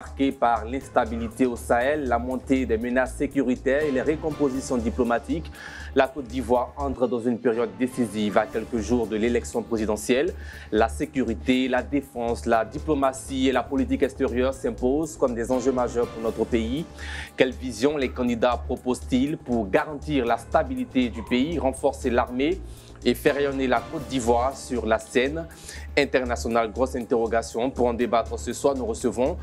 Marquée par l'instabilité au Sahel, la montée des menaces sécuritaires et les récompositions diplomatiques, la Côte d'Ivoire entre dans une période décisive à quelques jours de l'élection présidentielle. La sécurité, la défense, la diplomatie et la politique extérieure s'imposent comme des enjeux majeurs pour notre pays. Quelle vision les candidats proposent-ils pour garantir la stabilité du pays, renforcer l'armée et faire rayonner la Côte d'Ivoire sur la scène internationale? Grosse interrogation. Pour en débattre ce soir, nous recevons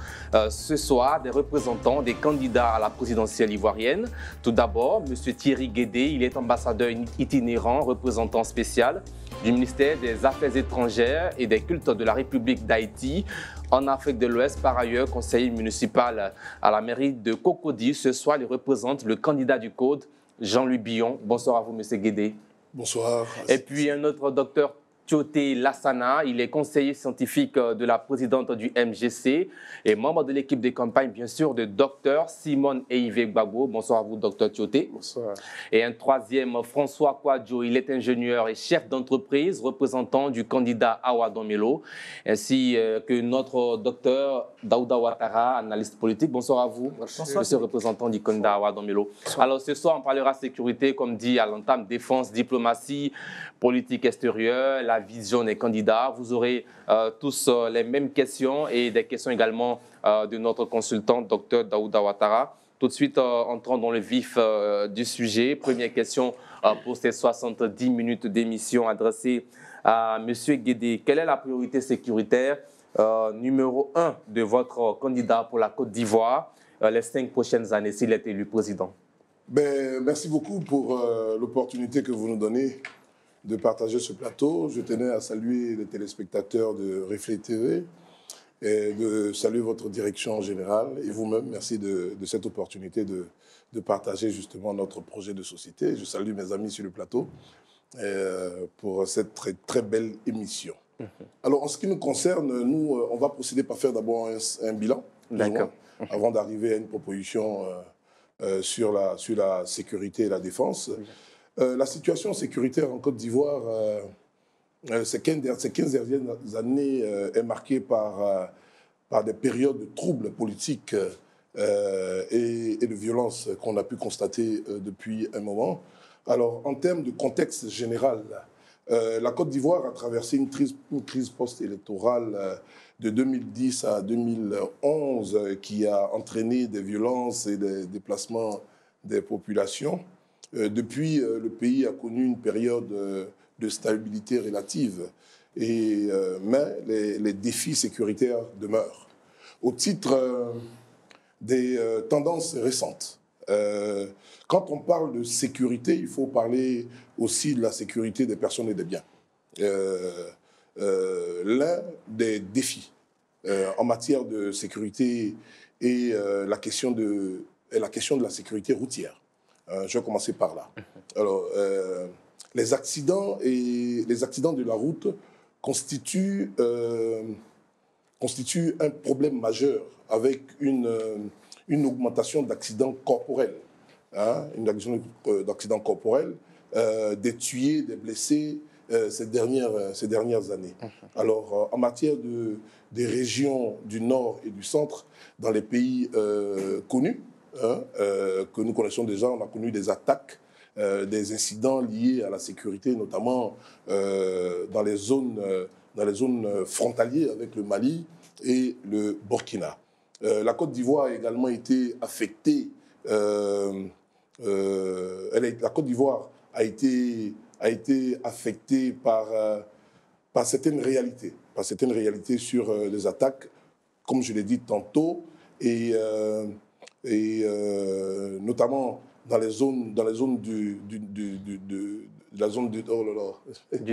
des représentants des candidats à la présidentielle ivoirienne. Tout d'abord, M. Thierry Guédé, il est ambassadeur itinérant, représentant spécial du ministère des Affaires étrangères et des cultes de la République d'Haïti en Afrique de l'Ouest. Par ailleurs, conseiller municipal à la mairie de Cocody. Ce soir, il représente le candidat du Code, Jean-Louis Billon. Bonsoir à vous, M. Guédé. Bonsoir. Et puis un autre docteur, Tioté Lassana, il est conseiller scientifique de la présidente du MGC et membre de l'équipe de campagne, bien sûr, de Dr Simone Eivé Gbagbo. Bonsoir à vous, Dr Tioté. Bonsoir. Et un troisième, François Kouadjo, il est ingénieur et chef d'entreprise, représentant du candidat Awa Domelo, ainsi que notre docteur Daouda Ouattara, analyste politique. Bonsoir à vous, monsieur représentant du candidat Awa Domelo. Alors ce soir, on parlera sécurité, comme dit à l'entame, défense, diplomatie, politique extérieure, la vision des candidats. Vous aurez tous les mêmes questions et des questions également de notre consultant, Dr Daouda Ouattara. Tout de suite, entrons dans le vif du sujet. Première question pour ces 70 minutes d'émission adressée à M. Guédé. Quelle est la priorité sécuritaire numéro 1 de votre candidat pour la Côte d'Ivoire les 5 prochaines années s'il est élu président? Merci beaucoup pour l'opportunité que vous nous donnez de partager ce plateau. Je tenais à saluer les téléspectateurs de Reflet TV et de saluer votre direction générale et vous-même. Merci de cette opportunité de partager justement notre projet de société. Je salue mes amis sur le plateau pour cette très, très belle émission. Alors, en ce qui nous concerne, nous, on va procéder par faire d'abord un bilan, avant d'arriver à une proposition sur la sécurité et la défense. La situation sécuritaire en Côte d'Ivoire, ces 15 dernières années, est marquée par des périodes de troubles politiques et de violences qu'on a pu constater depuis un moment. Alors, en termes de contexte général, la Côte d'Ivoire a traversé une crise post-électorale de 2010 à 2011 qui a entraîné des violences et des déplacements des populations. Depuis, le pays a connu une période de stabilité relative, mais les défis sécuritaires demeurent. Au titre des tendances récentes, quand on parle de sécurité, il faut parler aussi de la sécurité des personnes et des biens. L'un des défis en matière de sécurité est la question de la sécurité routière. Je vais commencer par là. Alors, les accidents de la route constituent un problème majeur avec une augmentation d'accidents corporels. Une augmentation d'accidents corporels, des tués, des blessés ces dernières années. Alors, en matière des régions du Nord et du Centre, dans les pays connus, que nous connaissons déjà, on a connu des attaques, des incidents liés à la sécurité, notamment dans les zones frontalières avec le Mali et le Burkina. La Côte d'Ivoire a également été affectée. La Côte d'Ivoire a été affectée par certaines réalités, sur les attaques, comme je l'ai dit tantôt, et notamment dans les zones du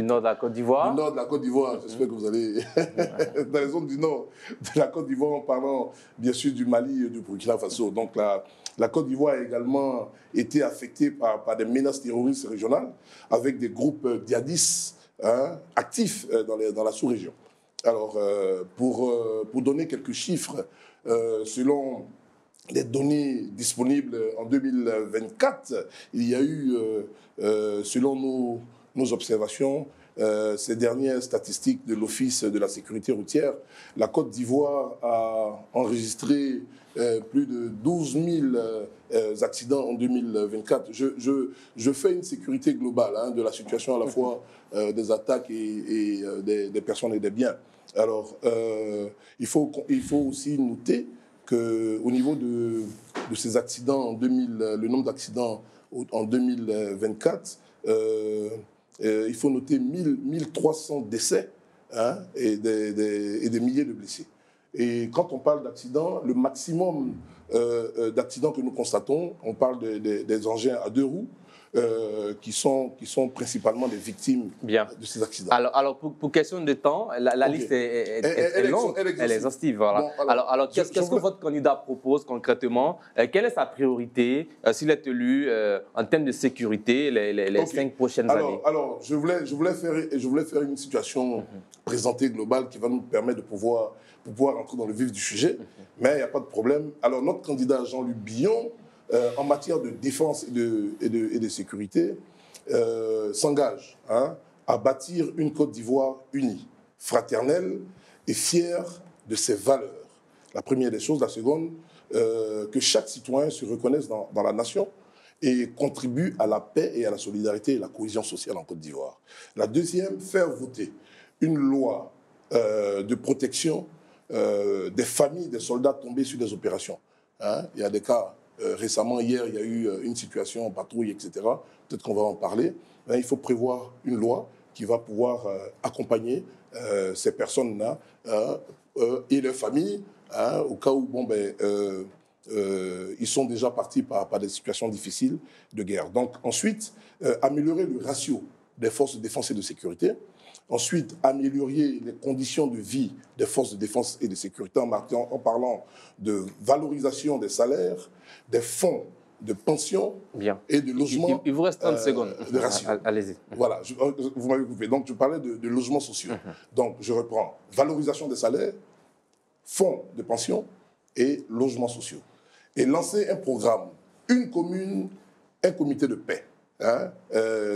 nord de la Côte d'Ivoire. Du nord de la Côte d'Ivoire, j'espère que vous allez... dans les zones du nord de la Côte d'Ivoire, en parlant bien sûr du Mali et du Burkina Faso. Donc la Côte d'Ivoire a également été affectée par des menaces terroristes régionales avec des groupes djihadistes actifs dans la sous-région. Alors, pour donner quelques chiffres, selon les données disponibles en 2024, il y a eu, selon nos observations, ces dernières statistiques de l'Office de la sécurité routière, la Côte d'Ivoire a enregistré plus de 12 000 accidents en 2024. Je fais une sécurité globale hein, de la situation à la fois des attaques et des personnes et des biens. Alors, il faut aussi noter qu'au niveau de ces accidents, le nombre d'accidents en 2024, il faut noter 1300 décès hein, et des milliers de blessés. Et quand on parle d'accidents, le maximum d'accidents que nous constatons, on parle des engins à 2 roues, qui sont principalement des victimes de ces accidents. Alors pour question de temps, la liste est longue, elle est exhaustive. Voilà. Bon, alors qu'est-ce que votre candidat propose concrètement? Quelle est sa priorité s'il est élu en termes de sécurité les 5 prochaines années? Alors, je voulais faire une situation présentée globale qui va nous permettre de pouvoir entrer dans le vif du sujet, mais il n'y a pas de problème. Alors, notre candidat Jean-Luc Billon, en matière de défense et de sécurité, s'engage hein, à bâtir une Côte d'Ivoire unie, fraternelle et fière de ses valeurs. La première des choses. La seconde, que chaque citoyen se reconnaisse dans la nation et contribue à la paix et à la solidarité et la cohésion sociale en Côte d'Ivoire. La deuxième, faire voter une loi de protection des familles des soldats tombés sur des opérations. Hein, il y a des cas... récemment, hier, il y a eu une situation en patrouille, etc. Peut-être qu'on va en parler. Mais il faut prévoir une loi qui va pouvoir accompagner ces personnes-là et leurs familles, hein, au cas où ils sont déjà partis par des situations difficiles de guerre. Donc ensuite, améliorer le ratio des forces de défense et de sécurité. Ensuite, améliorer les conditions de vie des forces de défense et de sécurité en parlant de valorisation des salaires, des fonds de pension et de logement. Il vous reste 30 secondes. De ratio. Allez-y. Voilà, vous m'avez coupé. Donc, je parlais de logements sociaux. Donc, je reprends. Valorisation des salaires, fonds de pension et logements sociaux. Et lancer un programme, une commune, un comité de paix. Hein,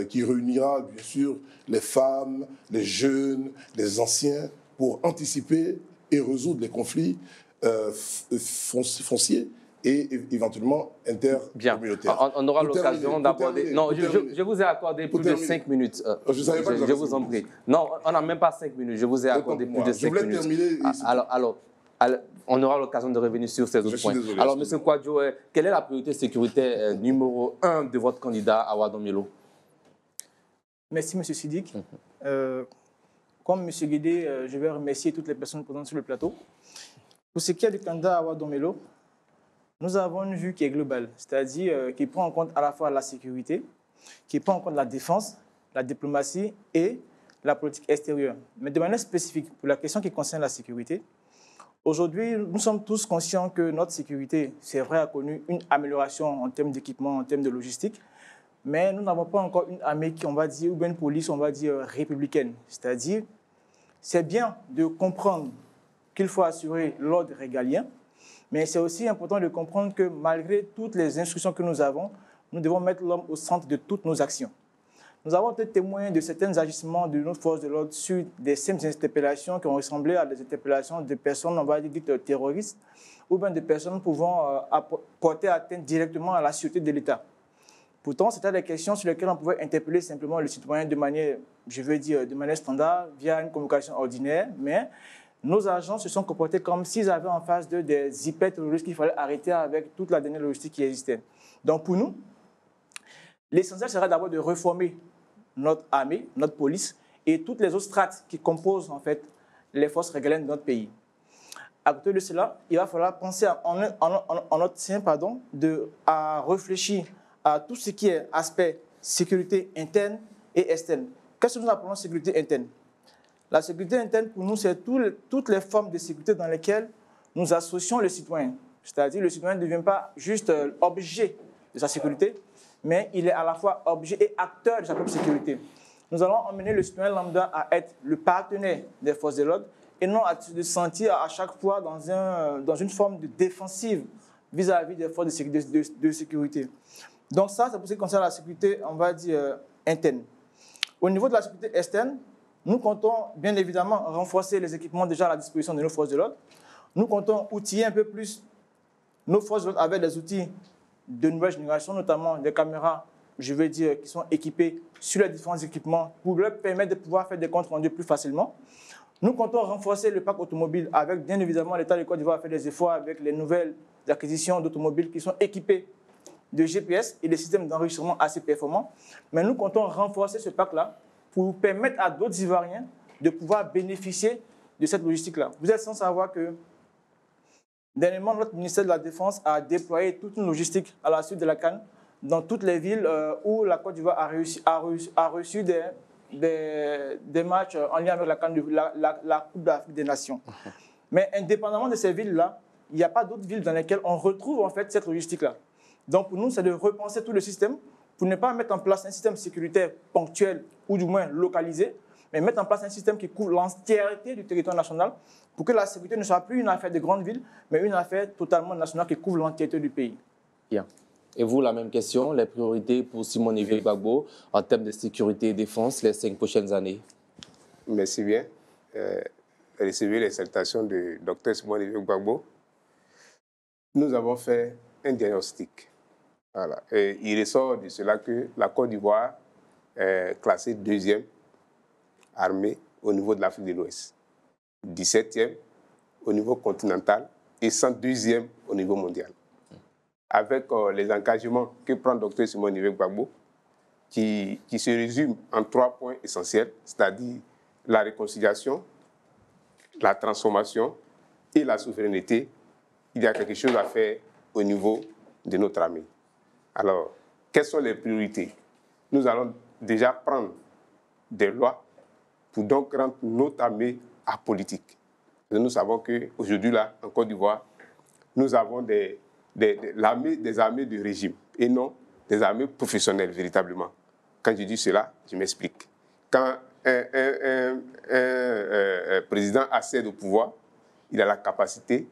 qui réunira bien sûr les femmes, les jeunes, les anciens pour anticiper et résoudre les conflits fonciers et éventuellement intercommunautaires. On aura l'occasion d'aborder... Non, je vous ai accordé plus de 5 minutes. Je savais pas que je vous en prie. Non, on n'a même pas 5 minutes. Je vous ai accordé plus de 5 minutes. Terminer. Alors, on aura l'occasion de revenir sur ces autres points. Désolé, alors, M. Kwadjo, quelle est la priorité sécuritaire numéro 1 de votre candidat Awa Domelo? Merci, M. Sidik. Comme M. Guédé, je vais remercier toutes les personnes présentes sur le plateau. Pour ce qui est du candidat Awa Domelo, nous avons une vue qui est globale, c'est-à-dire qui prend en compte à la fois la sécurité, qui prend en compte la défense, la diplomatie et la politique extérieure. Mais de manière spécifique, pour la question qui concerne la sécurité, aujourd'hui, nous sommes tous conscients que notre sécurité, c'est vrai, a connu une amélioration en termes d'équipement, en termes de logistique, mais nous n'avons pas encore une armée qui, on va dire, ou bien une police, on va dire, républicaine. C'est-à-dire, c'est bien de comprendre qu'il faut assurer l'ordre régalien, mais c'est aussi important de comprendre que malgré toutes les instructions que nous avons, nous devons mettre l'homme au centre de toutes nos actions. Nous avons été témoins de certains agissements de nos forces de l'ordre sur des simples interpellations qui ont ressemblé à des interpellations de personnes, on va dire, dites terroristes, ou bien de personnes pouvant porter atteinte directement à la sûreté de l'État. Pourtant, c'était des questions sur lesquelles on pouvait interpeller simplement le citoyen de manière, je veux dire, de manière standard, via une communication ordinaire, mais nos agents se sont comportés comme s'ils avaient en face d'eux des hyper-terroristes qu'il fallait arrêter avec toute la dernière logistique qui existait. Donc pour nous, l'essentiel serait d'abord de reformer notre armée, notre police et toutes les autres strates qui composent en fait les forces régaliennes de notre pays. À côté de cela, il va falloir penser en notre sein, à réfléchir à tout ce qui est aspect sécurité interne et externe. Qu'est-ce que nous appelons sécurité interne? La sécurité interne, pour nous, c'est toutes les formes de sécurité dans lesquelles nous associons le citoyen. C'est-à-dire le citoyen ne devient pas juste objet de sa sécurité, mais il est à la fois objet et acteur de sa propre sécurité. Nous allons emmener le citoyen lambda à être le partenaire des forces de l'ordre et non à se sentir à chaque fois dans une forme de défensive vis-à-vis des forces de sécurité. Donc ça, c'est pour ce qui concerne la sécurité, on va dire, interne. Au niveau de la sécurité externe, nous comptons bien évidemment renforcer les équipements déjà à la disposition de nos forces de l'ordre. Nous comptons outiller un peu plus nos forces de l'ordre avec des outils de nouvelle génération, notamment des caméras, je veux dire, qui sont équipées sur les différents équipements pour leur permettre de pouvoir faire des comptes rendus plus facilement. Nous comptons renforcer le parc automobile avec, bien évidemment, l'État de Côte d'Ivoire a fait des efforts avec les nouvelles acquisitions d'automobiles qui sont équipées de GPS et des systèmes d'enregistrement assez performants. Mais nous comptons renforcer ce parc-là pour permettre à d'autres Ivoiriens de pouvoir bénéficier de cette logistique-là. Vous êtes sans savoir que, dernièrement, notre ministère de la Défense a déployé toute une logistique à la suite de la CAN dans toutes les villes où la Côte d'Ivoire a reçu des matchs en lien avec la Coupe d'Afrique des Nations. Mais indépendamment de ces villes-là, il n'y a pas d'autres villes dans lesquelles on retrouve en fait cette logistique-là. Donc pour nous, c'est de repenser tout le système pour ne pas mettre en place un système sécuritaire ponctuel ou du moins localisé, mais mettre en place un système qui couvre l'entièreté du territoire national pour que la sécurité ne soit plus une affaire de grandes villes, mais une affaire totalement nationale qui couvre l'entièreté du pays. Bien. Et vous, la même question, les priorités pour Simone Veil Gbagbo en termes de sécurité et défense les 5 prochaines années? Merci bien. Recevez les salutations du Dr Simone Veil Gbagbo. Nous avons fait un diagnostic. Voilà. Et il ressort de cela que la Côte d'Ivoire est classée 2e armée au niveau de l'Afrique de l'Ouest, 17e au niveau continental et 102e au niveau mondial. Avec les engagements que prend Dr Simone Veil Gbagbo, qui se résument en 3 points essentiels, c'est-à-dire la réconciliation, la transformation et la souveraineté, il y a quelque chose à faire au niveau de notre armée. Alors, quelles sont les priorités? Nous allons déjà prendre des lois pour donc rendre notre armée apolitique. Nous savons qu'aujourd'hui, là, en Côte d'Ivoire, nous avons des armées de régime et non des armées professionnelles, véritablement. Quand je dis cela, je m'explique. Quand un président accède au pouvoir, il a la capacité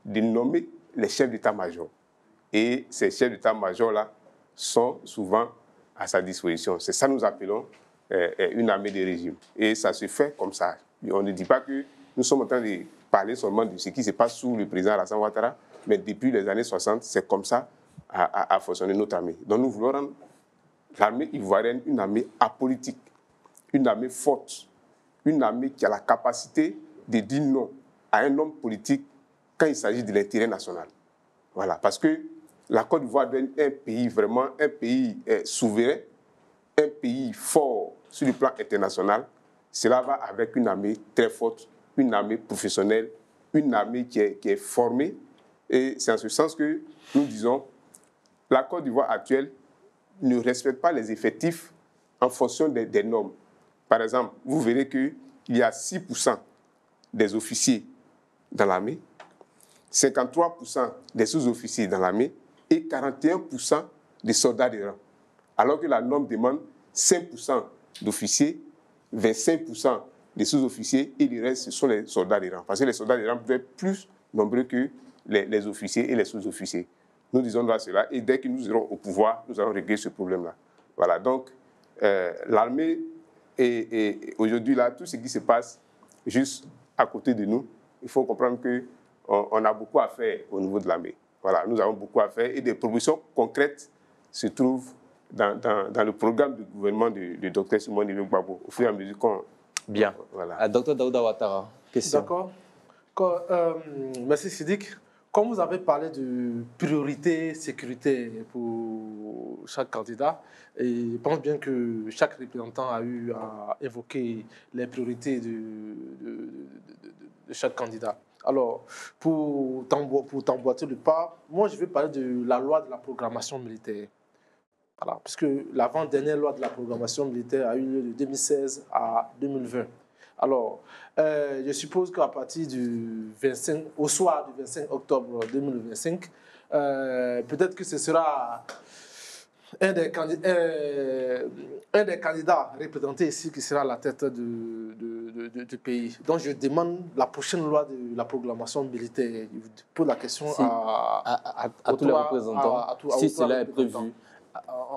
de nommer les chefs d'état-major. Et ces chefs d'état-major-là sont souvent à sa disposition. C'est ça que nous appelons une armée de régime. Et ça se fait comme ça. On ne dit pas que nous sommes en train de parler seulement de ce qui se passe sous le président Alassane Ouattara, mais depuis les années 60, c'est comme ça a fonctionné notre armée. Donc nous voulons rendre l'armée ivoirienne une armée apolitique, une armée forte, une armée qui a la capacité de dire non à un homme politique quand il s'agit de l'intérêt national. Voilà, parce que la Côte d'Ivoire doit être un pays vraiment, un pays souverain, un pays fort sur le plan international. Cela va avec une armée très forte, une armée professionnelle, une armée qui est formée. Et c'est en ce sens que nous disons, la Côte d'Ivoire actuelle ne respecte pas les effectifs en fonction des normes. Par exemple, vous verrez qu'il y a 6% des officiers dans l'armée, 53% des sous-officiers dans l'armée et 41% des soldats de rang. Alors que la norme demande 5% d'officiers, 25% des sous-officiers et le reste, ce sont les soldats de rang. Parce que les soldats de rang peuvent être plus nombreux que les officiers et les sous-officiers. Nous disons là cela et dès que nous serons au pouvoir, nous allons régler ce problème-là. Voilà, donc l'armée est aujourd'hui là, tout ce qui se passe juste à côté de nous, il faut comprendre qu'on a beaucoup à faire au niveau de l'armée. Voilà, nous avons beaucoup à faire et des propositions concrètes se trouvent dans le programme du gouvernement du Dr Simone Veil Gbagbo, au fur et à mesure qu'on... Bien. Voilà. Dr Daouda Ouattara, question. D'accord. Merci Sidik. Comme vous avez parlé de priorité sécurité pour chaque candidat, et je pense bien que chaque représentant a eu à évoquer les priorités de chaque candidat. Alors, pour t'emboîter le pas, moi je vais parler de la loi de la programmation militaire. Voilà, puisque l'avant-dernière loi de la programmation militaire a eu lieu de 2016 à 2020. Alors, je suppose qu'à partir au soir du 25 octobre 2025, peut-être que ce sera un des candidats représentés ici qui sera à la tête du pays. Donc, je demande la prochaine loi de la programmation militaire. Je pose la question à tous les représentants, si cela est prévu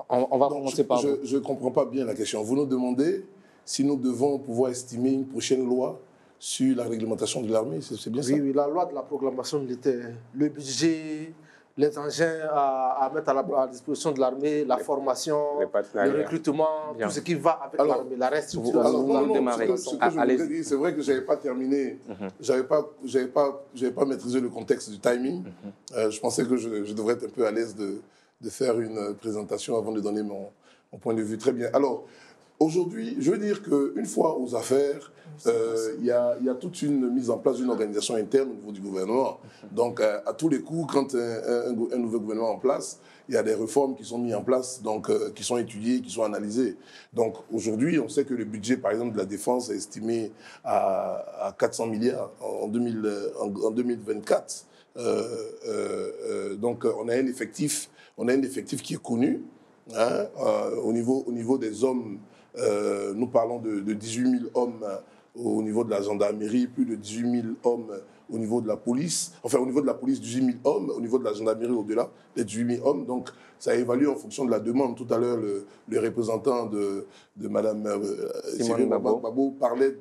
On va Donc, commencer par vous. je ne comprends pas bien la question. Vous nous demandez si nous devons pouvoir estimer une prochaine loi sur la réglementation de l'armée, c'est bien ça? Oui, la loi de la proclamation militaire, le budget, les engins à mettre à disposition de l'armée, la formation, le recrutement, tout ce qui va avec l'armée, la restructuration. Alors, vous démarrez. ce que je voudrais dire, c'est vrai que je n'avais pas terminé, j'avais pas maîtrisé le contexte du timing. Je pensais que je devrais être un peu à l'aise de faire une présentation avant de donner mon point de vue. Très bien. Alors, aujourd'hui, je veux dire qu'une fois aux affaires, il y a toute une mise en place d'une organisation interne au niveau du gouvernement. Donc, à tous les coups, quand un nouveau gouvernement est en place, il y a des réformes qui sont mises en place, donc, qui sont étudiées, qui sont analysées. Donc, aujourd'hui, on sait que le budget, par exemple, de la défense est estimé à 400 milliards en 2024. Donc, on a un effectif qui est connu. Hein, au niveau des hommes, nous parlons de 18 000 hommes au niveau de la gendarmerie, plus de 18 000 hommes au niveau de la police. Enfin, au niveau de la police, 18 000 hommes, au niveau de la gendarmerie, au-delà des 18 000 hommes. Donc, ça évalue en fonction de la demande. Tout à l'heure, le représentant de Mme Simone Gbagbo parlait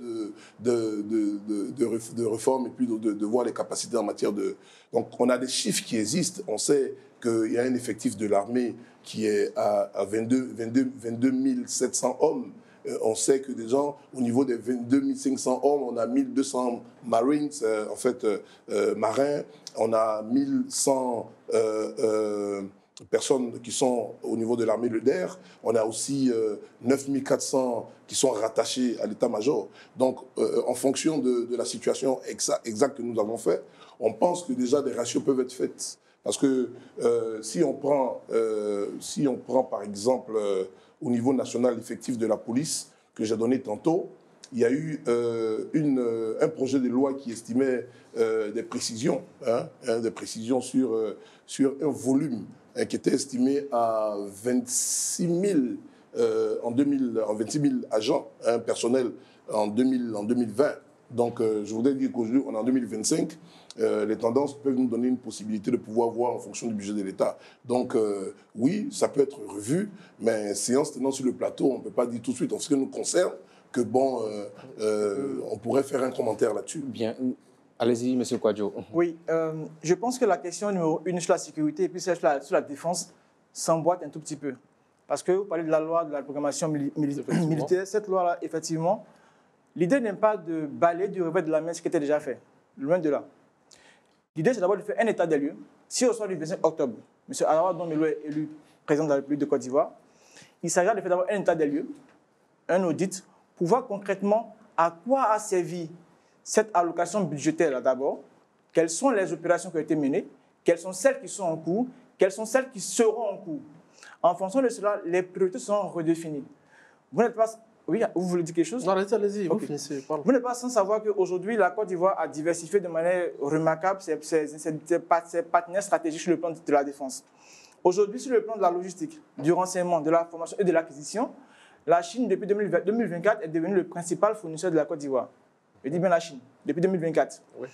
de réforme et puis de voir les capacités en matière de... Donc, on a des chiffres qui existent. On sait qu'il y a un effectif de l'armée qui est à 22 700 hommes. On sait que des gens, au niveau des 22 500 hommes, on a 1200 Marines, marins, on a 1100 personnes qui sont au niveau de l'armée de l'air, on a aussi 9400 qui sont rattachés à l'état-major. Donc, en fonction de la situation exacte que nous avons faite, on pense que déjà des ratios peuvent être faits. Parce que si on prend par exemple au niveau national l'effectif de la police que j'ai donné tantôt, il y a eu un projet de loi qui estimait des précisions sur un volume qui était estimé à 26 000 agents personnels en 2020. Donc, je voudrais dire qu'aujourd'hui, on est en 2025. Les tendances peuvent nous donner une possibilité de pouvoir voir en fonction du budget de l'État. Donc, oui, ça peut être revu, mais séance tenant sur le plateau, on ne peut pas dire tout de suite, en ce qui nous concerne, que bon, on pourrait faire un commentaire là-dessus. Bien. Allez-y, M. Kwadjo. Oui, je pense que la question numéro 1 sur la sécurité et puis celle sur la défense s'emboîte un tout petit peu. Parce que vous parlez de la loi de la programmation militaire. Cette loi-là, effectivement, l'idée n'est pas de balayer du revers de la main ce qui était déjà fait. Loin de là. L'idée, c'est d'abord de faire un état des lieux. Si au soir du 25 octobre, M. Alawa Domelo est élu président de la République de Côte d'Ivoire, il s'agira de faire d'abord un état des lieux, un audit, pour voir concrètement à quoi a servi cette allocation budgétaire-là d'abord, quelles sont les opérations qui ont été menées, quelles sont celles qui sont en cours, quelles sont celles qui seront en cours. En fonction de cela, les priorités seront redéfinies. Vous n'êtes pas... Oui, vous voulez dire quelque chose? Non, allez-y, okay. Vous finissez. Pardon. Vous n'êtes pas sans savoir qu'aujourd'hui, la Côte d'Ivoire a diversifié de manière remarquable ses partenaires stratégiques sur le plan de la défense. Aujourd'hui, sur le plan de la logistique, du renseignement, de la formation et de l'acquisition, la Chine, depuis 2024, est devenue le principal fournisseur de la Côte d'Ivoire. Je dis bien la Chine, depuis 2024. Oui.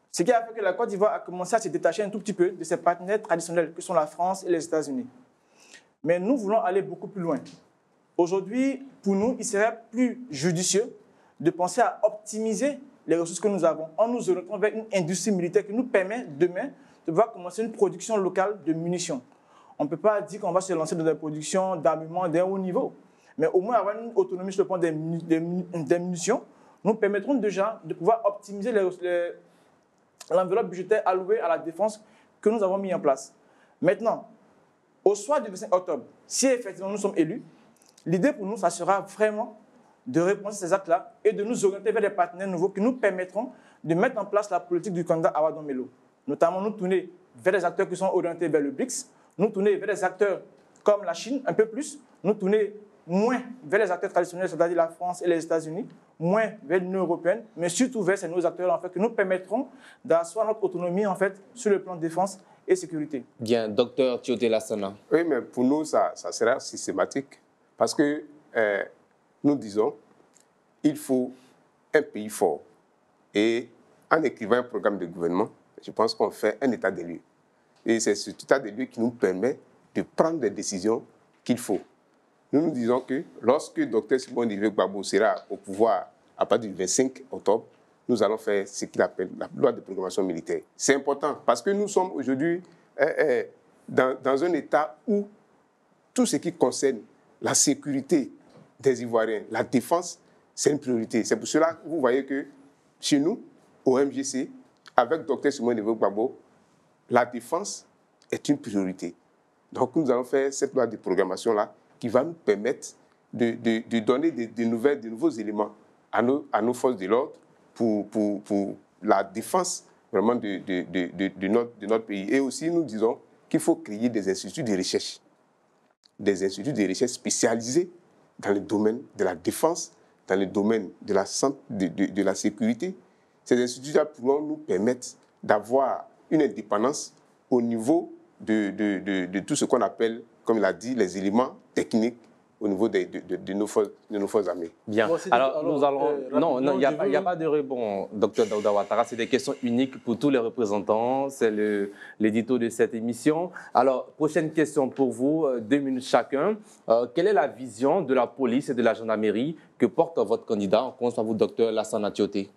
Ce qui a fait que la Côte d'Ivoire a commencé à se détacher un tout petit peu de ses partenaires traditionnels, que sont la France et les États-Unis. Mais nous voulons aller beaucoup plus loin. Aujourd'hui, pour nous, il serait plus judicieux de penser à optimiser les ressources que nous avons en nous orientant vers une industrie militaire qui nous permet demain de pouvoir commencer une production locale de munitions. On ne peut pas dire qu'on va se lancer dans des productions d'armement d'un haut niveau, mais au moins avoir une autonomie sur le plan des munitions nous permettront déjà de pouvoir optimiser l'enveloppe budgétaire allouée à la défense que nous avons mis en place. Maintenant, au soir du 25 octobre, si effectivement nous sommes élus, l'idée pour nous, ça sera vraiment de répondre à ces actes-là et de nous orienter vers des partenaires nouveaux qui nous permettront de mettre en place la politique du candidat Awa Domelo. Notamment, nous tourner vers des acteurs qui sont orientés vers le BRICS, nous tourner vers des acteurs comme la Chine, un peu plus, nous tourner moins vers les acteurs traditionnels, c'est-à-dire la France et les États-Unis, moins vers l'Union européenne, mais surtout vers ces nouveaux acteurs en fait, qui nous permettront d'asseoir notre autonomie en fait, sur le plan de défense et sécurité. Bien, docteur Tioté Lassana. Oui, mais pour nous, ça sera systématique. Parce que nous disons, il faut un pays fort. Et en écrivant un programme de gouvernement, je pense qu'on fait un état des lieux. Et c'est cet état des lieux qui nous permet de prendre des décisions qu'il faut. Nous nous disons que lorsque Dr Simon Olivier Gbagbo sera au pouvoir à partir du 25 octobre, nous allons faire ce qu'il appelle la loi de programmation militaire. C'est important parce que nous sommes aujourd'hui dans un état où tout ce qui concerne la sécurité des Ivoiriens, la défense, c'est une priorité. C'est pour cela que vous voyez que chez nous, au MJC, avec Dr Simon Olivier Gbagbo, la défense est une priorité. Donc nous allons faire cette loi de programmation-là qui va nous permettre de donner de nouveaux éléments à nos forces de l'ordre pour la défense vraiment de notre pays. Et aussi, nous disons qu'il faut créer des instituts de recherche spécialisés dans le domaine de la défense, dans le domaine de la santé, de la sécurité. Ces instituts-là pourront nous permettre d'avoir une indépendance au niveau de tout ce qu'on appelle, comme il a dit, les éléments techniques au niveau de nos forces armées. Bien. Alors, nous allons... non, il n'y a pas de rebond, Dr Daouda Ouattara. C'est des questions uniques pour tous les représentants. C'est l'édito de cette émission. Alors, prochaine question pour vous, 2 minutes chacun. Quelle est la vision de la police et de la gendarmerie que porte votre candidat? On commence par vous, Dr Lassana Tioté.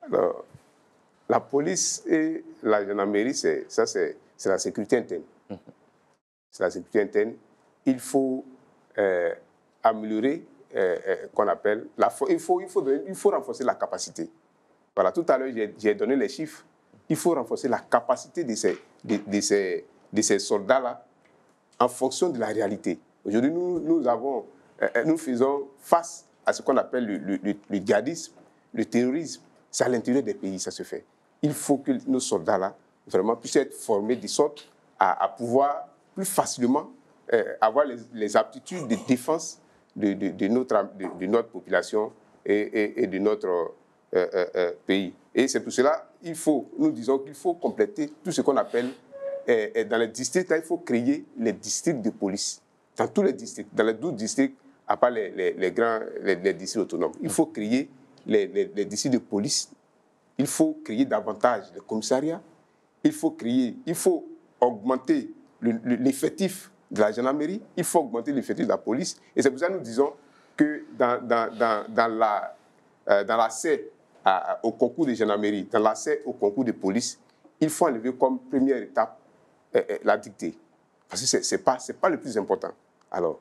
Alors, la police et la gendarmerie, c'est la sécurité interne. C'est la sécurité interne. Il faut améliorer, qu'on appelle, il faut renforcer la capacité. Voilà, tout à l'heure, j'ai donné les chiffres. Il faut renforcer la capacité de ces soldats-là en fonction de la réalité. Aujourd'hui, nous faisons face à ce qu'on appelle le djihadisme, le terrorisme. C'est à l'intérieur des pays, ça se fait. Il faut que nos soldats-là vraiment puissent être formés de sorte à pouvoir plus facilement avoir les aptitudes de défense de notre population et de notre pays. Et c'est pour cela nous disons qu'il faut compléter tout ce qu'on appelle, dans les districts, là, il faut créer les districts de police. Dans tous les districts, dans les 12 districts, à part les districts autonomes. Il faut créer les districts de police. Il faut créer davantage de commissariats. Il faut augmenter l'effectif de la gendarmerie, il faut augmenter l'effectif de la police. Et c'est pour ça que nous disons que dans l'accès au concours de gendarmerie, dans l'accès au concours de police, il faut enlever comme première étape la dictée. Parce que ce n'est pas le plus important. Alors,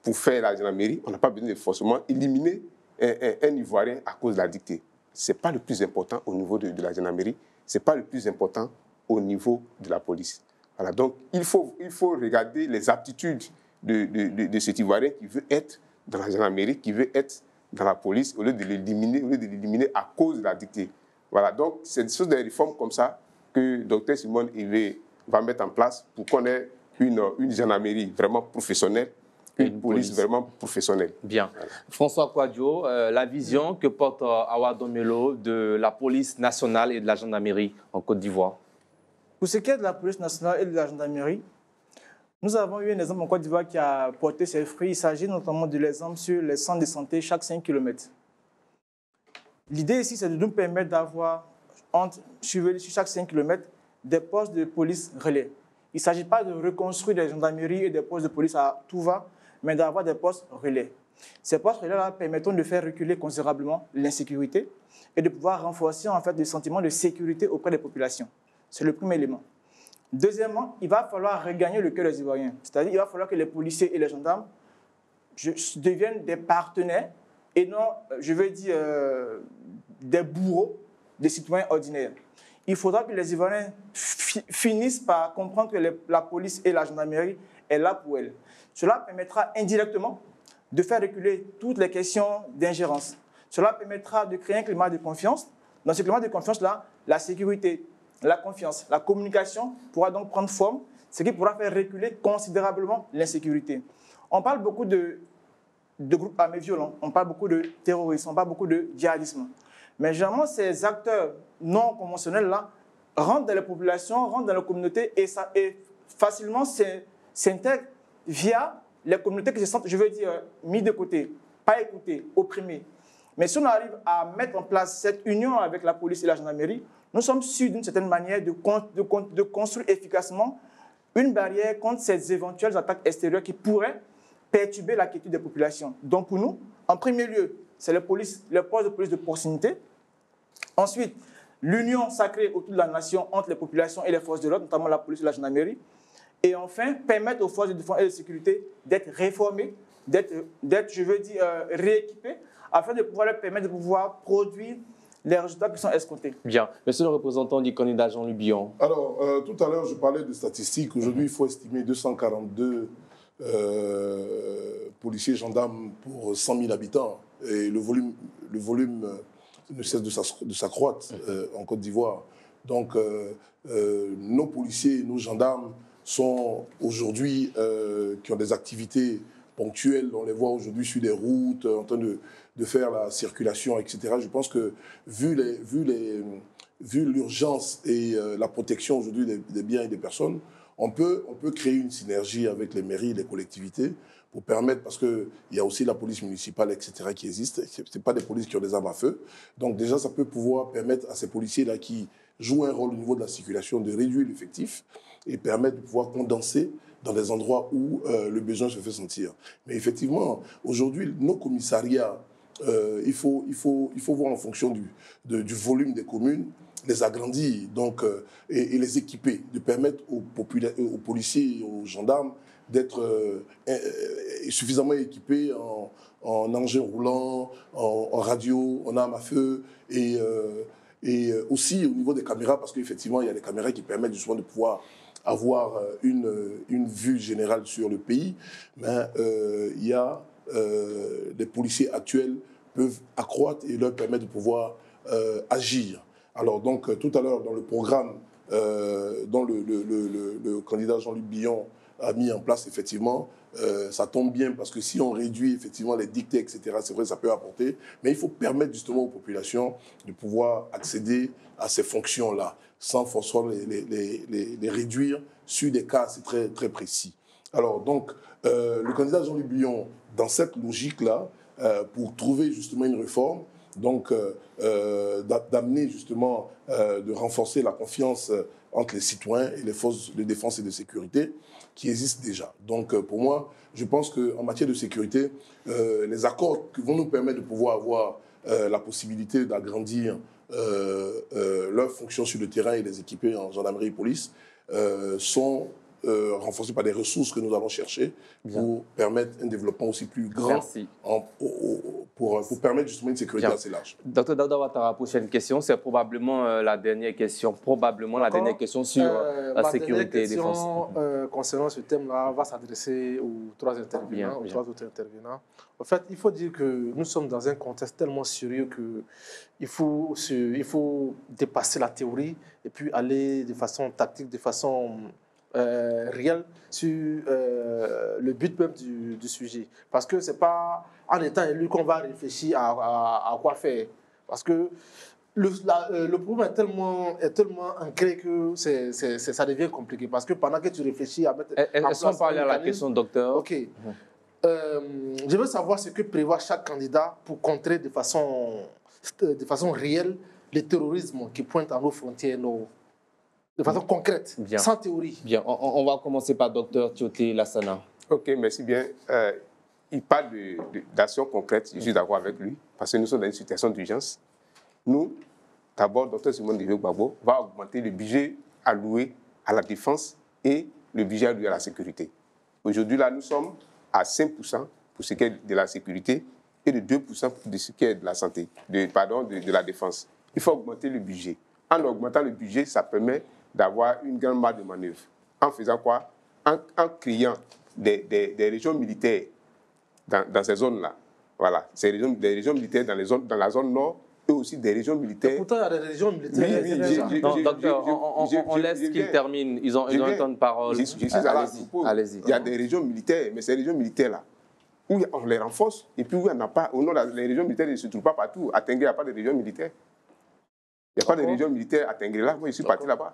pour faire la gendarmerie, on n'a pas besoin de forcément éliminer un Ivoirien à cause de la dictée. Ce n'est pas le plus important au niveau de la gendarmerie, ce n'est pas le plus important au niveau de la police. Voilà, donc, il faut regarder les aptitudes de cet Ivoirien qui veut être dans la gendarmerie, qui veut être dans la police, au lieu de l'éliminer à cause de la dictée. Voilà, donc, c'est des réformes comme ça que Dr Simon va mettre en place pour qu'on ait une gendarmerie vraiment professionnelle, une police vraiment professionnelle. Bien. Voilà. François Kouadio, la vision que porte Awa Domelo de la police nationale et de la gendarmerie en Côte d'Ivoire. Pour ce qui est de la police nationale et de la gendarmerie, nous avons eu un exemple en Côte d'Ivoire qui a porté ses fruits. Il s'agit notamment de l'exemple sur les centres de santé chaque 5 km. L'idée ici, c'est de nous permettre d'avoir, sur chaque 5 km, des postes de police relais. Il ne s'agit pas de reconstruire des gendarmeries et des postes de police à tout va, mais d'avoir des postes relais. Ces postes relais-là permettront de faire reculer considérablement l'insécurité et de pouvoir renforcer en fait le sentiment de sécurité auprès des populations. C'est le premier élément. Deuxièmement, il va falloir regagner le cœur des Ivoiriens. C'est-à-dire qu'il va falloir que les policiers et les gendarmes deviennent des partenaires et non, je veux dire, des bourreaux des citoyens ordinaires. Il faudra que les Ivoiriens finissent par comprendre que la police et la gendarmerie est là pour elles. Cela permettra indirectement de faire reculer toutes les questions d'ingérence. Cela permettra de créer un climat de confiance. Dans ce climat de confiance-là, la sécurité, la confiance, la communication pourra donc prendre forme, ce qui pourra faire reculer considérablement l'insécurité. On parle beaucoup de groupes armés violents, on parle beaucoup de terrorisme, on parle beaucoup de djihadisme. Mais généralement, ces acteurs non conventionnels-là rentrent dans les populations, rentrent dans les communautés et facilement s'intègrent via les communautés qui se sentent, je veux dire, mis de côté, pas écoutées, opprimées. Mais si on arrive à mettre en place cette union avec la police et la gendarmerie, nous sommes sûrs d'une certaine manière de construire efficacement une barrière contre ces éventuelles attaques extérieures qui pourraient perturber la quiétude des populations. Donc pour nous, en premier lieu, c'est les forces de police de proximité. Ensuite, l'union sacrée autour de la nation entre les populations et les forces de l'ordre, notamment la police et la gendarmerie. Et enfin, permettre aux forces de défense et de sécurité d'être réformées, d'être, je veux dire, rééquipées, afin de pouvoir leur permettre de pouvoir produire les résultats qui sont escomptés. Bien. Monsieur le représentant du candidat Jean-Louis Billon. Alors, tout à l'heure, je parlais de statistiques. Aujourd'hui, il faut estimer 242 policiers gendarmes pour 100 000 habitants. Et le volume ne cesse de s'accroître en Côte d'Ivoire. Donc, nos policiers, nos gendarmes sont aujourd'hui, qui ont des activités ponctuelles. On les voit aujourd'hui sur des routes, en train de faire la circulation, etc. Je pense que, vu l'urgence et la protection aujourd'hui des biens et des personnes, on peut créer une synergie avec les mairies, les collectivités, pour permettre, parce qu'il y a aussi la police municipale, etc., qui existe. Ce n'est pas des polices qui ont des armes à feu. Donc déjà, ça peut pouvoir permettre à ces policiers-là qui jouent un rôle au niveau de la circulation de réduire l'effectif et permettre de pouvoir condenser dans des endroits où le besoin se fait sentir. Mais effectivement, aujourd'hui, nos commissariats, il faut voir en fonction du volume des communes, les agrandir donc, et les équiper, de permettre aux policiers et aux gendarmes d'être suffisamment équipés en engins roulants, en radio, en armes à feu et aussi au niveau des caméras, parce qu'effectivement, il y a des caméras qui permettent justement de pouvoir avoir une vue générale sur le pays. Mais il y a les policiers actuels peuvent accroître et leur permettre de pouvoir agir. Alors donc, tout à l'heure, dans le programme dont le candidat Jean-Luc Billon a mis en place, effectivement, ça tombe bien parce que si on réduit effectivement les dictées, etc., c'est vrai, ça peut apporter, mais il faut permettre justement aux populations de pouvoir accéder à ces fonctions-là, sans forcément les réduire sur des cas assez très, très précis. Alors donc, le candidat Jean-Luc Billon, dans cette logique-là, pour trouver justement une réforme, donc d'amener justement, de renforcer la confiance entre les citoyens et les forces de défense et de sécurité qui existent déjà. Donc pour moi, je pense qu'en matière de sécurité, les accords qui vont nous permettre de pouvoir avoir la possibilité d'agrandir leurs fonctions sur le terrain et les équiper en gendarmerie et police sont renforcés par des ressources que nous allons chercher pour permettre un développement aussi plus grand, pour permettre justement une sécurité assez large. Docteur Daouda Ouattara, prochaine question, c'est probablement la dernière question, sur la sécurité et défense. Concernant ce thème-là, va s'adresser aux trois intervenants, trois autres intervenants. En fait, il faut dire que nous sommes dans un contexte tellement sérieux qu'il faut dépasser la théorie et puis aller de façon tactique, de façon réel sur le but même du sujet. Parce que ce n'est pas en étant élu qu'on va réfléchir à quoi faire. Parce que le problème est tellement ancré que ça devient compliqué. Parce que pendant que tu réfléchis à mettre en place... Sans parler à la question, docteur. Ok. Je veux savoir ce que prévoit chaque candidat pour contrer de façon réelle le terrorisme qui pointe à nos frontières, de façon concrète, sans théorie. Bien, on va commencer par Dr Tioté Lassana. Ok, merci bien. Il parle d'action concrète, je suis d'accord avec lui, parce que nous sommes dans une situation d'urgence. Nous, d'abord, Dr Simone Gbagbo va augmenter le budget alloué à la défense et le budget alloué à la sécurité. Aujourd'hui, là, nous sommes à 5% pour ce qui est de la sécurité et de 2% pour ce qui est de la santé, de la défense. Il faut augmenter le budget. En augmentant le budget, ça permet d'avoir une grande marge de manœuvre. En faisant quoi? En créant des régions militaires dans ces zones-là. Voilà, des régions militaires dans la zone nord et aussi des régions militaires. Et pourtant, il y a des régions militaires. Non, docteur, on laisse qu'ils terminent. Ils ont un temps de parole. Allez-y. Il y a des régions militaires, mais ces régions militaires-là, où on les renforce et puis où il n'y en a pas. Au nord, les régions militaires ne se trouvent pas partout. À Tengue, il n'y a pas de régions militaires. Il n'y a pas de région militaire à Tengue-là. Moi, je suis parti là-bas.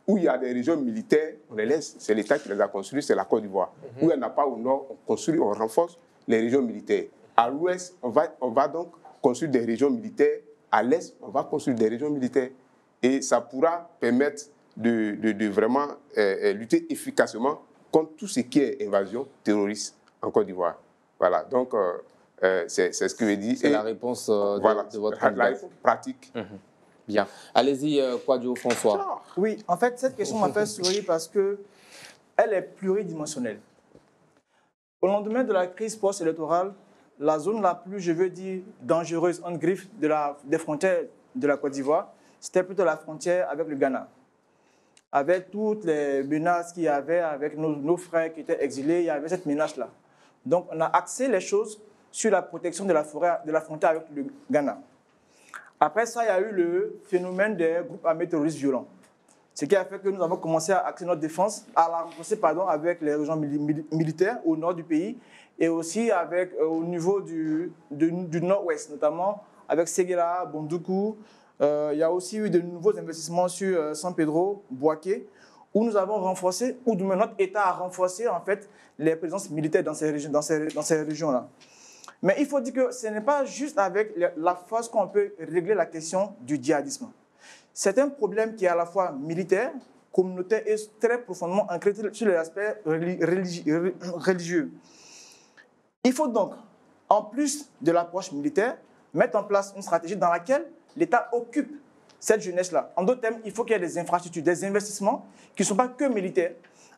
Où il y a des régions militaires, on les laisse. C'est l'État qui les a construites, c'est la Côte d'Ivoire. Où il n'y en a pas au nord, on construit, on renforce les régions militaires. À l'ouest, on va donc construire des régions militaires. À l'est, on va construire des régions militaires. Et ça pourra permettre de vraiment lutter efficacement contre tout ce qui est invasion terroriste en Côte d'Ivoire. Voilà, donc c'est ce que je dis. C'est la réponse voilà, de votre la candidat. réponse pratique. Bien. Allez-y, Kouadio François. Oui, en fait, cette question m'a fait sourire parce qu'elle est pluridimensionnelle. Au lendemain de la crise post-électorale, la zone la plus, je veux dire, dangereuse en griffe des frontières de la Côte d'Ivoire, c'était plutôt la frontière avec le Ghana. Avec toutes les menaces qu'il y avait avec nos frères qui étaient exilés, il y avait cette menace-là. Donc, on a axé les choses sur la protection de la frontière avec le Ghana. Après ça, il y a eu le phénomène des groupes armés terroristes violents. Ce qui a fait que nous avons commencé à axer notre défense, à la renforcer avec les régions militaires au nord du pays et aussi au niveau du nord-ouest, notamment avec Séguéla, Bondoukou. Il y a aussi eu de nouveaux investissements sur San Pedro, Boaké, où nous avons renforcé, où notre État a renforcé en fait les présences militaires dans ces régions-là. Mais il faut dire que ce n'est pas juste avec la force qu'on peut régler la question du djihadisme. C'est un problème qui est à la fois militaire, communautaire et très profondément ancré sur les aspects religieux. Il faut donc, en plus de l'approche militaire, mettre en place une stratégie dans laquelle l'État occupe cette jeunesse-là. En d'autres termes, il faut qu'il y ait des infrastructures, des investissements qui ne sont pas que militaires,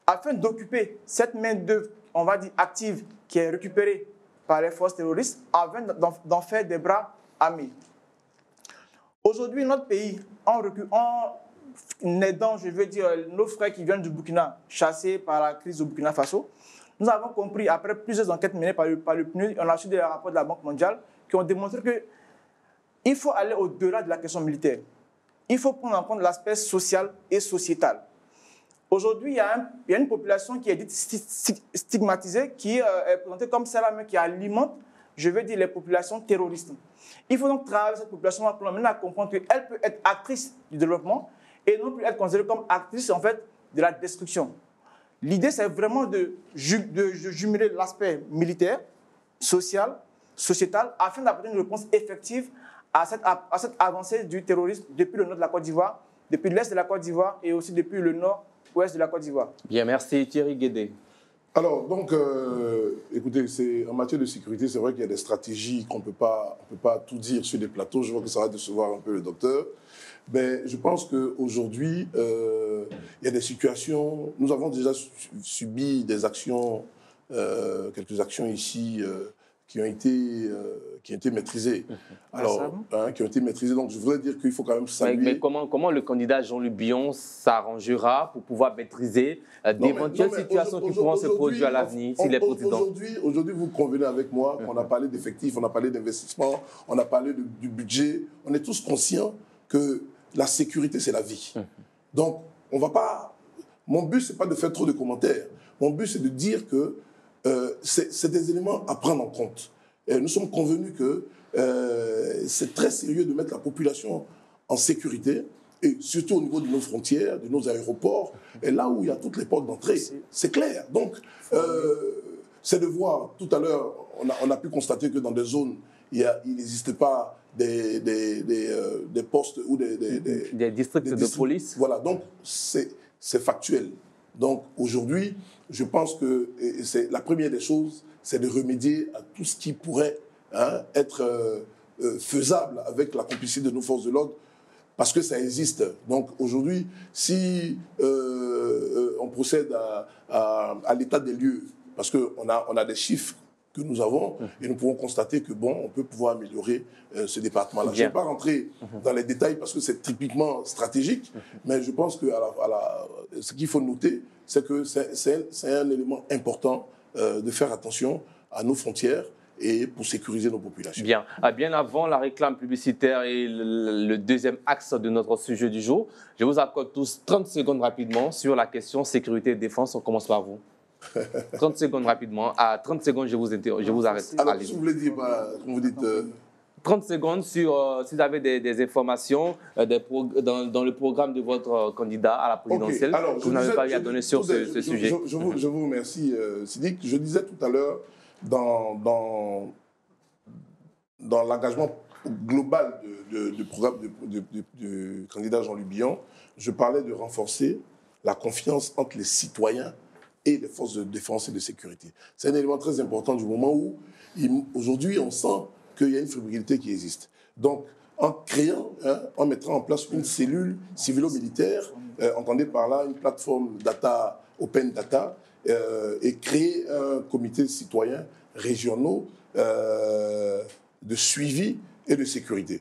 afin d'occuper cette main-d'œuvre, on va dire active, qui est récupérée par les forces terroristes, afin d'en faire des bras armés. Aujourd'hui, notre pays, en aidant, je veux dire, nos frères qui viennent du Burkina, chassés par la crise au Burkina Faso, nous avons compris, après plusieurs enquêtes menées par le PNUD, on a reçu des rapports de la Banque mondiale qui ont démontré qu'il faut aller au-delà de la question militaire. Il faut prendre en compte l'aspect social et sociétal. Aujourd'hui, il y a une population qui est dite stigmatisée, qui est présentée comme celle-là qui alimente, je veux dire, les populations terroristes. Il faut donc travailler cette population pour l'amener à comprendre qu'elle peut être actrice du développement et non plus être considérée comme actrice en fait, de la destruction. L'idée, c'est vraiment de jumeler l'aspect militaire, social, sociétal, afin d'apporter une réponse effective à cette avancée du terrorisme depuis le nord de la Côte d'Ivoire, depuis l'est de la Côte d'Ivoire et aussi depuis le nord-ouest de la Côte d'Ivoire. Bien, merci Thierry Guédé. Alors, donc, écoutez, en matière de sécurité, c'est vrai qu'il y a des stratégies qu'on ne peut pas tout dire sur des plateaux. Je vois que ça va décevoir un peu le docteur. Mais je pense qu'aujourd'hui, il y a des situations... Nous avons déjà subi des actions, quelques actions ici qui ont été maîtrisées. Alors, qui ont été maîtrisées. Donc, je voudrais dire qu'il faut quand même saluer... Mais comment le candidat Jean-Luc Billon s'arrangera pour pouvoir maîtriser d'éventuelles situations qui pourront se produire à l'avenir s'il est président? Aujourd'hui, vous convenez avec moi qu'on a parlé d'effectifs, on a parlé d'investissement, on a parlé du budget. On est tous conscients que la sécurité, c'est la vie. Donc, on va pas... Mon but, ce n'est pas de faire trop de commentaires. Mon but, c'est de dire que c'est des éléments à prendre en compte. Et nous sommes convenus que c'est très sérieux de mettre la population en sécurité, et surtout au niveau de nos frontières, de nos aéroports, et là où il y a toutes les portes d'entrée. C'est clair. Donc, c'est de voir, tout à l'heure, on a pu constater que dans des zones, il n'existe pas des postes ou des districts de police. Voilà, donc c'est factuel. Donc aujourd'hui, je pense que la première des choses, c'est de remédier à tout ce qui pourrait être faisable avec la complicité de nos forces de l'ordre, parce que ça existe. Donc aujourd'hui, si on procède à l'état des lieux, parce qu'on a des chiffres que nous avons, et nous pouvons constater que, bon, on peut pouvoir améliorer ce département-là. Je ne vais pas rentrer dans les détails parce que c'est typiquement stratégique, mais je pense que ce qu'il faut noter, c'est que c'est un élément important de faire attention à nos frontières et pour sécuriser nos populations. Bien. Bien avant la réclame publicitaire et le deuxième axe de notre sujet du jour, je vous accorde tous 30 secondes rapidement sur la question sécurité et défense. On commence par vous. 30 secondes rapidement. À 30 secondes, je vous arrête. Alors, qu'est-ce que vous voulez dire quand vous dites... 30 secondes sur si vous avez des informations dans le programme de votre candidat à la présidentielle que vous n'avez pas eu à donner sur ce sujet. Je vous remercie, Sidik. Je disais tout à l'heure, dans l'engagement global du programme du candidat Jean-Luc Billon, je parlais de renforcer la confiance entre les citoyens et les forces de défense et de sécurité. C'est un élément très important du moment où, aujourd'hui, on sent qu'il y a une fébrilité qui existe. Donc, en créant, en mettant en place une cellule civilo-militaire, entendez par là une plateforme data, open data, et créer un comité citoyen régionaux de suivi et de sécurité,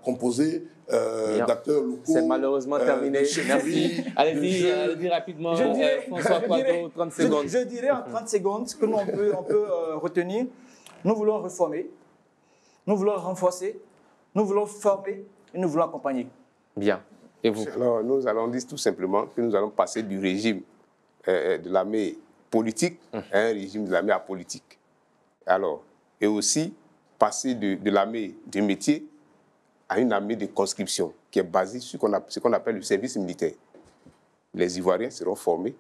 composé d'acteurs locaux. C'est malheureusement terminé. Merci. Allez-y rapidement, François Poitou, 30 secondes. Je dirais en 30 secondes que nous, on peut retenir. Nous voulons réformer, nous voulons renforcer, nous voulons former et nous voulons accompagner. Bien. Et vous? Alors, nous allons dire tout simplement que nous allons passer du régime de l'armée politique à un régime de l'armée apolitique. Alors, et aussi passer de l'armée de métier à une armée de conscription qui est basée sur ce qu'on appelle le service militaire. Les Ivoiriens seront formés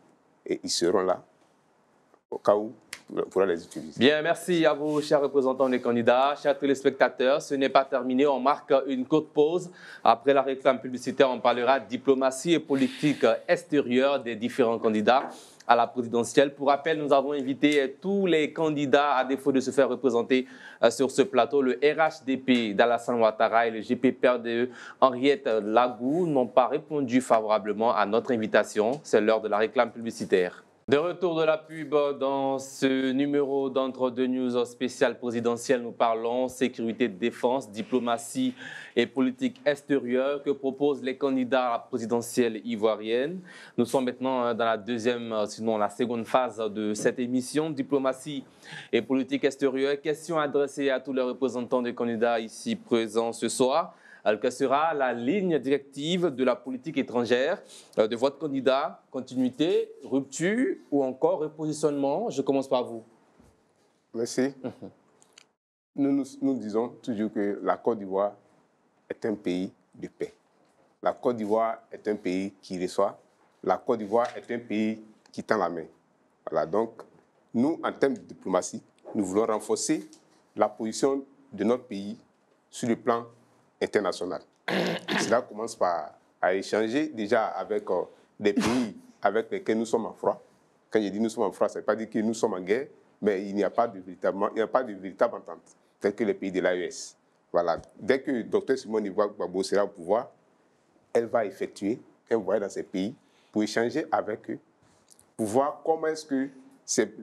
et ils seront là au cas où on pourra les utiliser. Bien, merci à vous, chers représentants des candidats, chers téléspectateurs. Ce n'est pas terminé, on marque une courte pause. Après la réclame publicitaire, on parlera diplomatie et politique extérieure des différents candidats à la présidentielle. Pour rappel, nous avons invité tous les candidats, à défaut de se faire représenter sur ce plateau. Le RHDP d'Alassane Ouattara et le GPPRDE Henriette Lagou n'ont pas répondu favorablement à notre invitation. C'est l'heure de la réclame publicitaire. De retour de la pub dans ce numéro d'Entre-deux News spécial présidentiel, nous parlons sécurité, défense, diplomatie et politique extérieure que proposent les candidats à la présidentielle ivoirienne. Nous sommes maintenant dans la deuxième, sinon la seconde phase de cette émission, diplomatie et politique extérieure. Question adressée à tous les représentants des candidats ici présents ce soir. Quelle sera la ligne directive de la politique étrangère de votre candidat? Continuité, rupture ou encore repositionnement? Je commence par vous. Merci. Nous disons toujours que la Côte d'Ivoire est un pays de paix. La Côte d'Ivoire est un pays qui reçoit. La Côte d'Ivoire est un pays qui tend la main. Voilà, donc, nous, en termes de diplomatie, nous voulons renforcer la position de notre pays sur le plan international. Cela commence par échanger déjà avec des pays avec lesquels nous sommes en froid. Quand je dis nous sommes en froid, ça ne veut pas dire que nous sommes en guerre, mais il n'y a pas de véritable entente, telle que les pays de l'AES. Voilà. Dès que Dr Simone Gbagbo sera au pouvoir, elle va effectuer un voyage dans ces pays pour échanger avec eux, pour voir comment est-ce que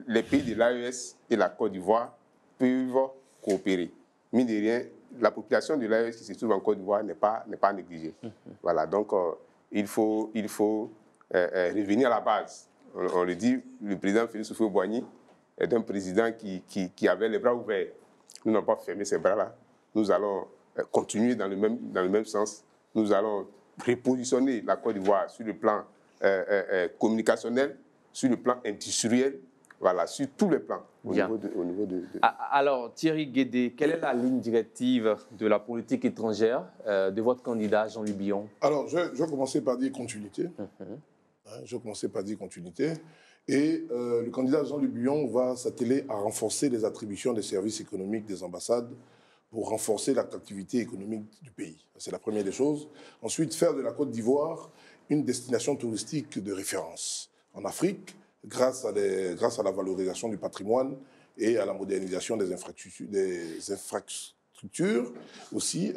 les pays de l'AES et la Côte d'Ivoire peuvent coopérer. Mine de rien, la population de l'AES qui se trouve en Côte d'Ivoire n'est pas négligée. Voilà, donc il faut revenir à la base. On le dit, le président Félix Houphouët-Boigny est un président qui avait les bras ouverts. Nous n'avons pas fermé ces bras-là. Nous allons continuer dans le même sens. Nous allons repositionner la Côte d'Ivoire sur le plan communicationnel, sur le plan industriel, voilà, sur tous les plans. Au niveau de... Alors, Thierry Guédé, quelle est la ligne directive de la politique étrangère de votre candidat, Jean-Louis Billon? Alors, je vais commencer par dire continuité. Je vais commencer par dire continuité. Et le candidat Jean-Louis Billon va s'atteler à renforcer les attributions des services économiques des ambassades pour renforcer l'attractivité économique du pays. C'est la première des choses. Ensuite, faire de la Côte d'Ivoire une destination touristique de référence en Afrique, grâce à la valorisation du patrimoine et à la modernisation des infrastructures, aussi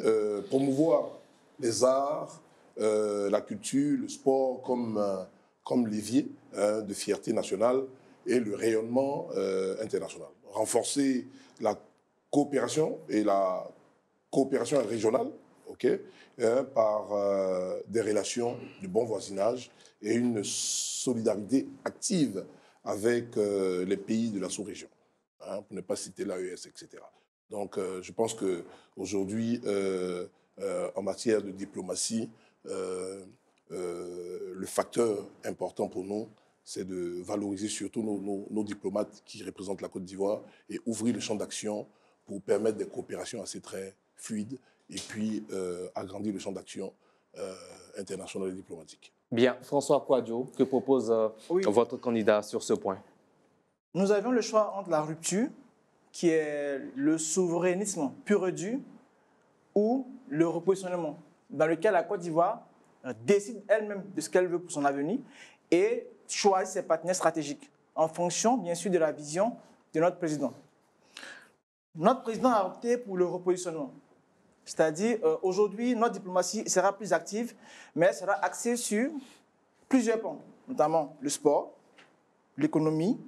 promouvoir les arts, la culture, le sport comme levier de fierté nationale et le rayonnement international. Renforcer la coopération et la coopération régionale, par des relations de bon voisinage et une solidarité active avec les pays de la sous-région, pour ne pas citer l'AES, etc. Donc, je pense qu'aujourd'hui, en matière de diplomatie, le facteur important pour nous, c'est de valoriser surtout nos diplomates qui représentent la Côte d'Ivoire et ouvrir le champ d'action pour permettre des coopérations assez très fluides et puis agrandir le champ d'action international et diplomatique. Bien. François Kouadio, que propose votre candidat sur ce point? Nous avions le choix entre la rupture, qui est le souverainisme pur et dur, ou le repositionnement, dans lequel la Côte d'Ivoire décide elle-même de ce qu'elle veut pour son avenir et choisit ses partenaires stratégiques. en fonction, bien sûr, de la vision de notre président. Notre président a opté pour le repositionnement. C'est-à-dire, aujourd'hui, notre diplomatie sera plus active, mais elle sera axée sur plusieurs points, notamment le sport, l'économie,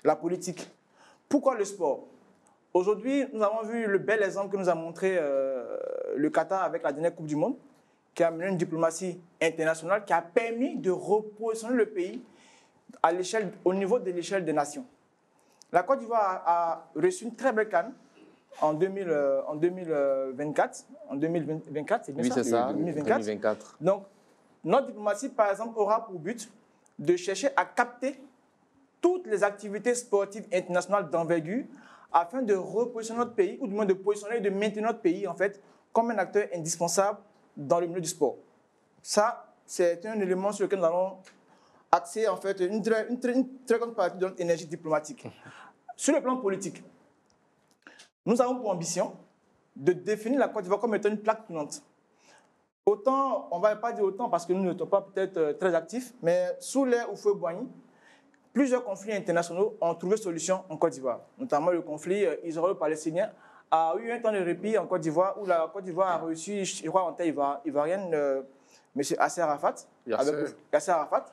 la politique. Pourquoi le sport? Aujourd'hui, nous avons vu le bel exemple que nous a montré le Qatar avec la dernière Coupe du Monde, qui a mené une diplomatie internationale qui a permis de repositionner le pays au niveau de l'échelle des nations. La Côte d'Ivoire a reçu une très belle CAN en 2024. En 2024, c'est bien Oui, ça? c'est ça, 2024. Donc, notre diplomatie, par exemple, aura pour but de chercher à capter toutes les activités sportives internationales d'envergure afin de repositionner notre pays, ou du moins de positionner et de maintenir notre pays, en fait, comme un acteur indispensable dans le milieu du sport. Ça, c'est un élément sur lequel nous allons axer, en fait, une très grande partie de notre énergie diplomatique. Sur le plan politique, nous avons pour ambition de définir la Côte d'Ivoire comme étant une plaque tournante. Autant, on ne va pas dire autant parce que nous ne sommes pas peut-être très actifs, mais sous l'ère Houphouët-Boigny, plusieurs conflits internationaux ont trouvé solution en Côte d'Ivoire, notamment le conflit israélo-palestinien a eu un temps de répit en Côte d'Ivoire où la Côte d'Ivoire a reçu, je crois, en terre ivoirienne, M. Yasser Arafat. Yasser Arafat,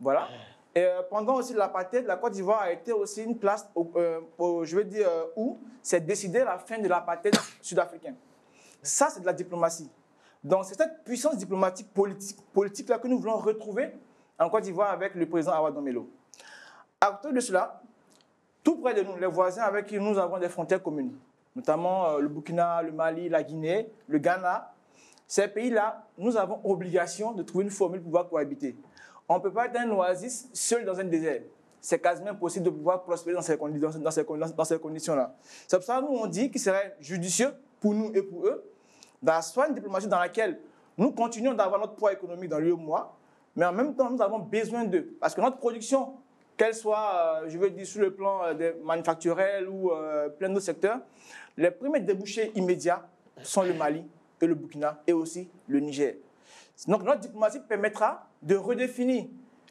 voilà. Et pendant aussi l'apartheid, la Côte d'Ivoire a été aussi une place, je veux dire, où s'est décidé la fin de l'apartheid sud-africain. Ça, c'est de la diplomatie. Donc, c'est cette puissance diplomatique politique-là que nous voulons retrouver en Côte d'Ivoire avec le président Awa Domelo. À côté de cela, tout près de nous, les voisins avec qui nous avons des frontières communes, notamment le Burkina, le Mali, la Guinée, le Ghana, ces pays-là, nous avons obligation de trouver une formule pour pouvoir cohabiter. On ne peut pas être un oasis seul dans un désert. C'est quasiment impossible de pouvoir prospérer dans ces conditions-là. C'est pour ça que nous, on dit qu'il serait judicieux pour nous et pour eux d'asseoir une diplomatie dans laquelle nous continuons d'avoir notre poids économique dans l'UEMOA, mais en même temps, nous avons besoin d'eux. Parce que notre production, qu'elle soit, je veux dire, sur le plan des manufacturiers ou plein d'autres secteurs, les premiers débouchés immédiats sont le Mali et le Burkina et aussi le Niger. Donc notre diplomatie permettra de redéfinir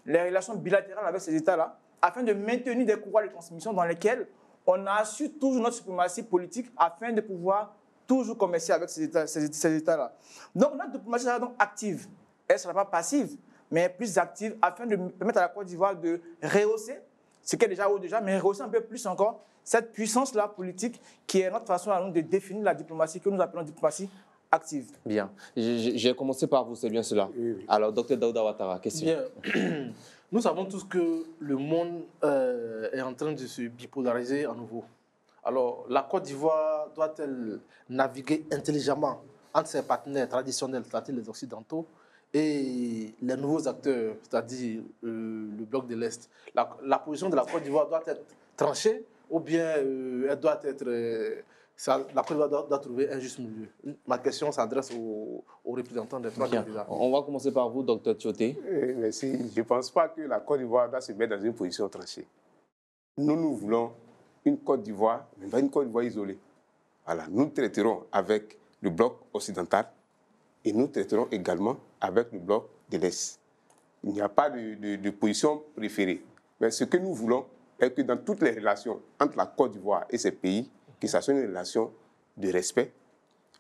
les relations bilatérales avec ces États-là afin de maintenir des couloirs de transmission dans lesquels on assure toujours notre suprématie politique afin de pouvoir toujours commercer avec ces États-là. Donc notre diplomatie sera donc active. Elle ne sera pas passive, mais plus active afin de permettre à la Côte d'Ivoire de rehausser, ce qui est déjà haut déjà, mais rehausser un peu plus encore cette puissance-là politique qui est notre façon à nous de définir la diplomatie que nous appelons diplomatie active. Bien. J'ai commencé par vous, c'est bien cela. Oui, oui. Alors, Dr Daouda Ouattara, question. Bien. Nous savons tous que le monde est en train de se bipolariser à nouveau. Alors, la Côte d'Ivoire doit-elle naviguer intelligemment entre ses partenaires traditionnels, c'est-à-dire les Occidentaux, et les nouveaux acteurs, c'est-à-dire le bloc de l'Est? La position de la Côte d'Ivoire doit être tranchée ou bien elle doit être... la Côte d'Ivoire doit trouver un juste milieu. Ma question s'adresse aux représentants des trois candidats. On va commencer par vous, Dr Tioté. Merci. Je ne pense pas que la Côte d'Ivoire doit se mettre dans une position tranchée. Nous voulons une Côte d'Ivoire, mais pas une Côte d'Ivoire isolée. Voilà. Nous traiterons avec le bloc occidental et nous traiterons également avec le bloc de l'Est. Il n'y a pas de position préférée. Mais ce que nous voulons est que dans toutes les relations entre la Côte d'Ivoire et ces pays, que ça soit une relation de respect,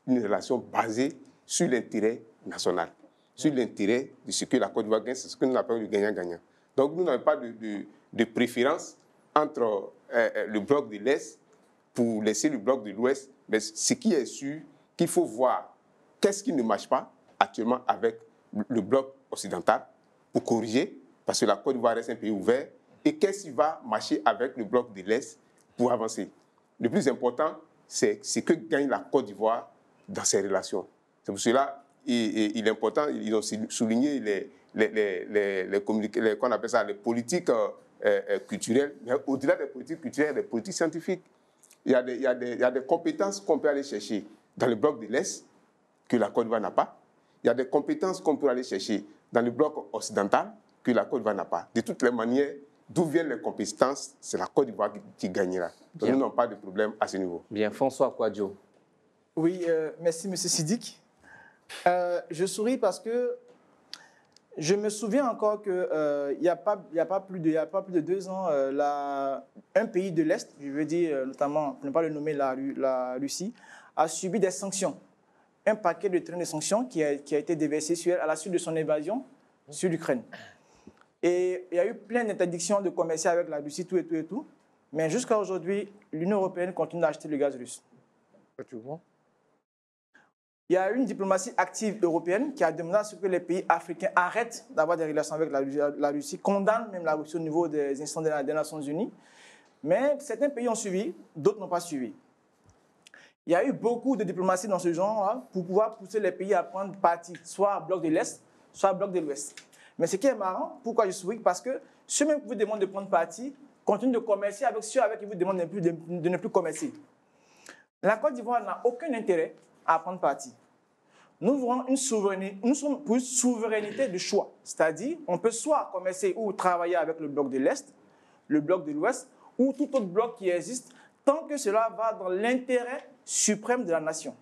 une relation basée sur l'intérêt national, sur l'intérêt de ce que la Côte d'Ivoire gagne, c'est ce que nous appelons le gagnant-gagnant. Donc nous n'avons pas de préférence entre le bloc de l'Est pour laisser le bloc de l'Ouest, mais ce qui est sûr, qu'il faut voir qu'est-ce qui ne marche pas actuellement avec le bloc occidental pour corriger, parce que la Côte d'Ivoire reste un pays ouvert, et qu'est-ce qui va marcher avec le bloc de l'Est pour avancer. Le plus important, c'est ce que gagne la Côte d'Ivoire dans ces relations. C'est pour cela il est important, ils ont souligné qu'on appelle ça les politiques culturelles, mais au-delà des politiques culturelles, des politiques scientifiques. Il y a des compétences qu'on peut aller chercher dans le bloc de l'Est que la Côte d'Ivoire n'a pas. Il y a des compétences qu'on peut aller chercher dans le bloc occidental que la Côte d'Ivoire n'a pas. De toutes les manières, d'où viennent les compétences, c'est la Côte d'Ivoire qui gagnera. Donc nous n'avons pas de problème à ce niveau. Bien, François Kouadio. Oui, merci M. Siddiq. Je souris parce que Je me souviens encore qu'il n'y a pas plus de 2 ans, un pays de l'Est, je veux dire notamment, pour ne pas le nommer la Russie, a subi des sanctions. Un paquet de trains de sanctions qui a été déversé sur elle à la suite de son invasion sur l'Ukraine. Et il y a eu plein d'interdictions de commercer avec la Russie, tout et tout et tout. Mais jusqu'à aujourd'hui, l'Union européenne continue d'acheter le gaz russe. Il y a une diplomatie active européenne qui a demandé à ce que les pays africains arrêtent d'avoir des relations avec la Russie, condamnent même la Russie au niveau des instances des Nations Unies. Mais certains pays ont suivi, d'autres n'ont pas suivi. Il y a eu beaucoup de diplomatie dans ce genre pour pouvoir pousser les pays à prendre parti, soit bloc de l'Est, soit bloc de l'Ouest. Mais ce qui est marrant, pourquoi je souris, parce que ceux même qui vous demandent de prendre parti continuent de commercer avec ceux avec qui vous demandent de ne plus commercer. La Côte d'Ivoire n'a aucun intérêt à prendre parti. Nous voulons une souveraineté, nous sommes pour une souveraineté de choix. C'est-à-dire, on peut soit commercer ou travailler avec le bloc de l'Est, le bloc de l'Ouest, ou tout autre bloc qui existe, tant que cela va dans l'intérêt suprême de la nation.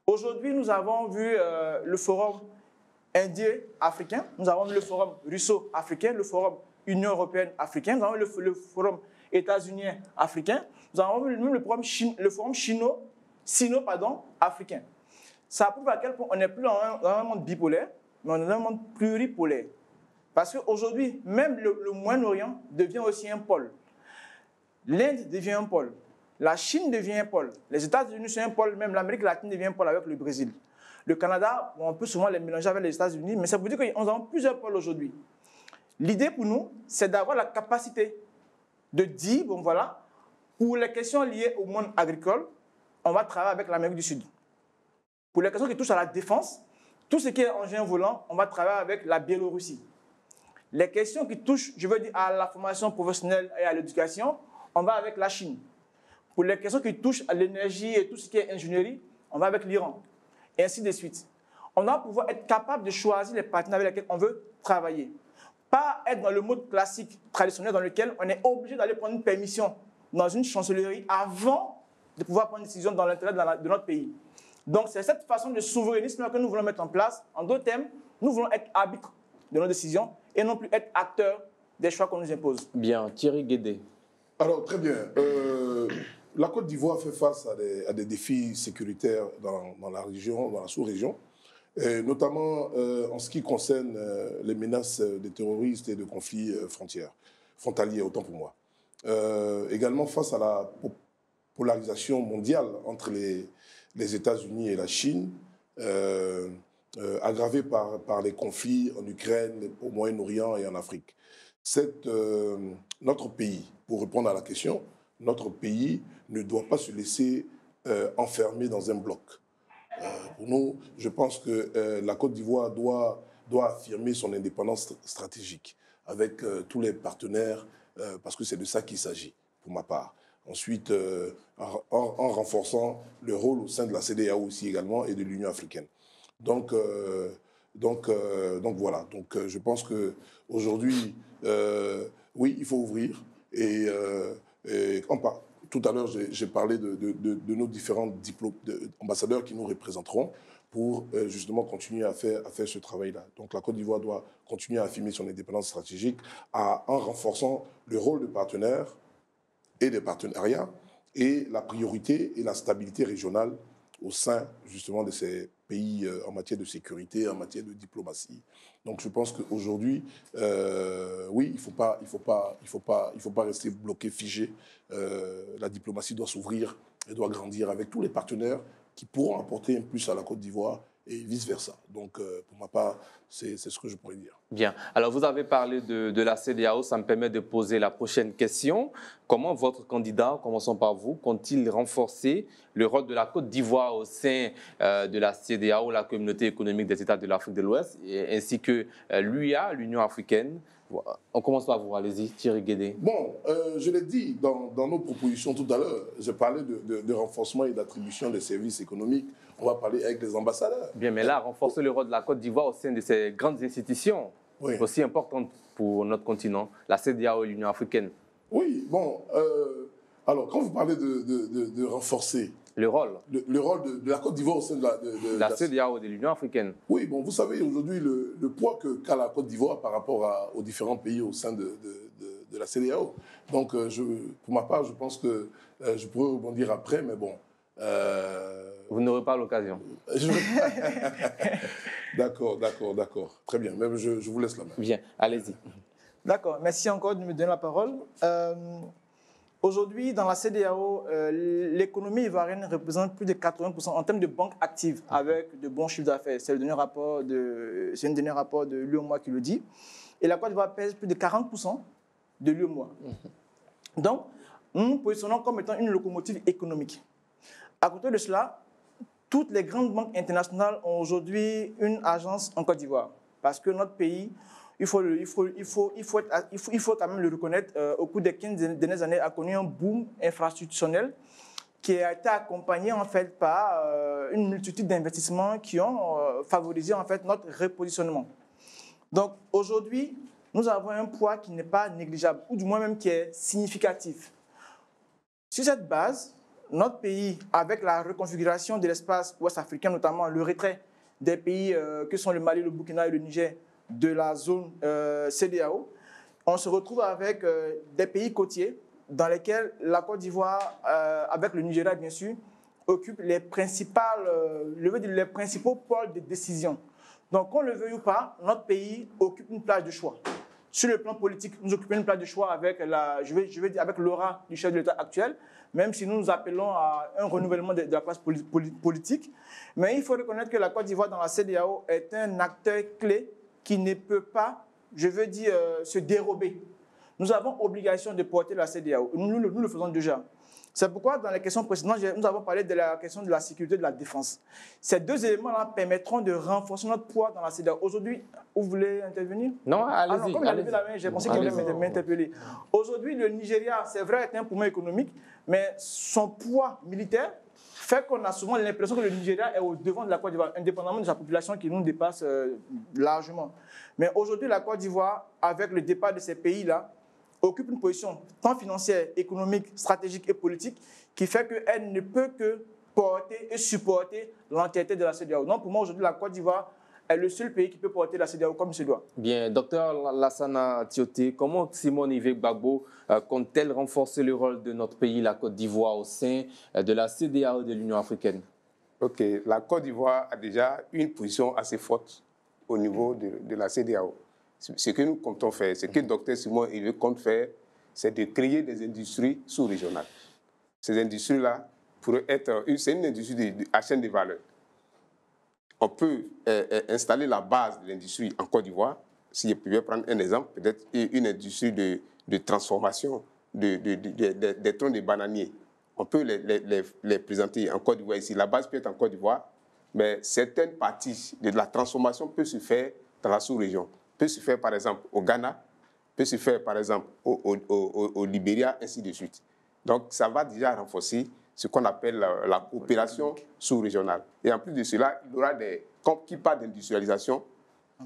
Aujourd'hui, nous avons vu le forum indien-africain, nous avons vu le forum russo-africain, le forum Union européenne-africain, nous avons vu le forum états-unien-africain, nous avons vu même le forum sino-africain. Ça prouve à quel point on n'est plus dans un monde bipolaire, mais on est dans un monde pluripolaire. Parce qu'aujourd'hui, même le Moyen-Orient devient aussi un pôle. L'Inde devient un pôle. La Chine devient un pôle. Les États-Unis sont un pôle, même l'Amérique latine devient un pôle avec le Brésil. Le Canada, on peut souvent les mélanger avec les États-Unis, mais ça veut dire que nous avons plusieurs pôles aujourd'hui. L'idée pour nous, c'est d'avoir la capacité de dire, bon voilà, pour les questions liées au monde agricole, on va travailler avec l'Amérique du Sud. Pour les questions qui touchent à la défense, tout ce qui est engin volant, on va travailler avec la Biélorussie. Les questions qui touchent, je veux dire, à la formation professionnelle et à l'éducation, on va avec la Chine. Pour les questions qui touchent à l'énergie et tout ce qui est ingénierie, on va avec l'Iran. Et ainsi de suite. On doit pouvoir être capable de choisir les partenaires avec lesquels on veut travailler. Pas être dans le mode classique, traditionnel, dans lequel on est obligé d'aller prendre une permission dans une chancellerie avant de pouvoir prendre une décision dans l'intérêt de notre pays. Donc, c'est cette façon de souverainisme que nous voulons mettre en place. En d'autres termes, nous voulons être arbitres de nos décisions et non plus être acteurs des choix qu'on nous impose. Bien, Thierry Guédé. Alors, très bien. La Côte d'Ivoire fait face à des défis sécuritaires dans la région, dans la sous-région, notamment en ce qui concerne les menaces des terroristes et de conflits frontaliers, autant pour moi. Également face à la polarisation mondiale entre les États-Unis et la Chine, aggravée par les conflits en Ukraine, au Moyen-Orient et en Afrique. Notre pays, pour répondre à la question, notre pays ne doit pas se laisser enfermer dans un bloc. Pour nous, je pense que la Côte d'Ivoire doit affirmer son indépendance stratégique avec tous les partenaires, parce que c'est de ça qu'il s'agit, pour ma part. Ensuite, en renforçant le rôle au sein de la CEDEAO aussi également et de l'Union africaine. Donc voilà. Donc je pense qu'aujourd'hui, oui, il faut ouvrir. Tout à l'heure, j'ai parlé de nos différents ambassadeurs qui nous représenteront pour justement continuer à faire ce travail-là. Donc la Côte d'Ivoire doit continuer à affirmer son indépendance stratégique en renforçant le rôle de partenaire et des partenariats et la priorité et la stabilité régionale au sein justement de ces pays en matière de sécurité, en matière de diplomatie. Donc je pense qu'aujourd'hui, oui, il faut pas rester bloqué, figé. La diplomatie doit s'ouvrir et doit grandir avec tous les partenaires qui pourront apporter un plus à la Côte d'Ivoire et vice-versa. Donc, pour ma part, c'est ce que je pourrais dire. Bien. Alors, vous avez parlé de la CEDEAO. Ça me permet de poser la prochaine question. Comment votre candidat, commençons par vous, compte-t-il renforcer le rôle de la Côte d'Ivoire au sein de la CEDEAO, la Communauté économique des États de l'Afrique de l'Ouest, ainsi que l'UA, l'Union africaine? On commence par vous, allez-y, Thierry Guédé. Bon, je l'ai dit dans nos propositions tout à l'heure, j'ai parlé de renforcement et d'attribution des services économiques. On va parler avec les ambassadeurs. Bien, mais là, renforcer le rôle de la Côte d'Ivoire au sein de ces grandes institutions, oui, aussi importantes pour notre continent, la CEDEAO et l'Union africaine. Oui, bon, alors quand vous parlez de renforcer, Le rôle le rôle de la Côte d'Ivoire au sein de la CEDEAO, de l'Union africaine. Oui, bon, vous savez aujourd'hui le poids qu'a la Côte d'Ivoire par rapport aux différents pays au sein de la CEDEAO. Donc, pour ma part, je pense que je pourrais rebondir après, mais bon. Vous n'aurez pas l'occasion. D'accord. Très bien, même je vous laisse la main. Bien, allez-y. D'accord, merci encore de me donner la parole. Aujourd'hui, dans la CEDEAO, l'économie ivoirienne représente plus de 80% en termes de banques actives, avec de bons chiffres d'affaires. C'est un dernier rapport de l'UEMOA qui le dit. Et la Côte d'Ivoire pèse plus de 40% de l'UEMOA. Donc, nous nous positionnons comme étant une locomotive économique. À côté de cela, toutes les grandes banques internationales ont aujourd'hui une agence en Côte d'Ivoire. Parce que notre pays, il faut quand même le reconnaître, au cours des 15 dernières années, a connu un boom infrastructurel qui a été accompagné en fait par une multitude d'investissements qui ont favorisé en fait notre repositionnement. Donc aujourd'hui, nous avons un poids qui n'est pas négligeable, ou du moins même qui est significatif. Sur cette base, notre pays, avec la reconfiguration de l'espace ouest-africain, notamment le retrait des pays que sont le Mali, le Burkina et le Niger, de la zone CEDEAO, on se retrouve avec des pays côtiers dans lesquels la Côte d'Ivoire, avec le Nigeria bien sûr, occupe les principaux pôles de décision. Donc, qu'on le veuille ou pas, notre pays occupe une place de choix. Sur le plan politique, nous occupons une place de choix avec avec l'aura du chef de l'État actuel, même si nous nous appelons à un renouvellement de la classe politique. Mais il faut reconnaître que la Côte d'Ivoire dans la CEDEAO est un acteur clé qui ne peut pas, se dérober. Nous avons obligation de porter la CEDEAO. Nous le faisons déjà. C'est pourquoi, dans les questions précédentes, nous avons parlé de la question de la sécurité et de la défense. Ces deux éléments-là permettront de renforcer notre poids dans la CEDEAO. Aujourd'hui, vous voulez intervenir? Non, allez-y. Comme il a levé la main, j'ai pensé qu'il allait m'interpeller. Aujourd'hui, le Nigeria, c'est vrai, est un poumon économique, mais son poids militaire fait qu'on a souvent l'impression que le Nigeria est au devant de la Côte d'Ivoire, indépendamment de sa population qui nous dépasse largement. Mais aujourd'hui, la Côte d'Ivoire, avec le départ de ces pays-là, occupe une position tant financière, économique, stratégique et politique qui fait qu'elle ne peut que porter et supporter l'entièreté de la CEDEAO. Donc pour moi, aujourd'hui, la Côte d'Ivoire est le seul pays qui peut porter la CEDEAO comme il se doit. Bien, docteur Lassana Tioté, comment Simone Gbagbo compte-t-elle renforcer le rôle de notre pays, la Côte d'Ivoire, au sein de la CEDEAO et de l'Union africaine? Ok, la Côte d'Ivoire a déjà une position assez forte au niveau de la CEDEAO. Ce que nous comptons faire, ce que le docteur Simon compte faire, c'est de créer des industries sous-régionales. Ces industries-là pourraient être... C'est une industrie à chaîne de valeur. On peut installer la base de l'industrie en Côte d'Ivoire. Si je pouvais prendre un exemple, peut-être une industrie de transformation des troncs de bananiers. On peut les présenter en Côte d'Ivoire ici. La base peut être en Côte d'Ivoire, mais certaines parties de la transformation peuvent se faire dans la sous-région. Peut se faire par exemple au Ghana, peut se faire par exemple au Libéria, ainsi de suite. Donc ça va déjà renforcer ce qu'on appelle la coopération sous-régionale. Et en plus de cela, il y aura qui parlent d'industrialisation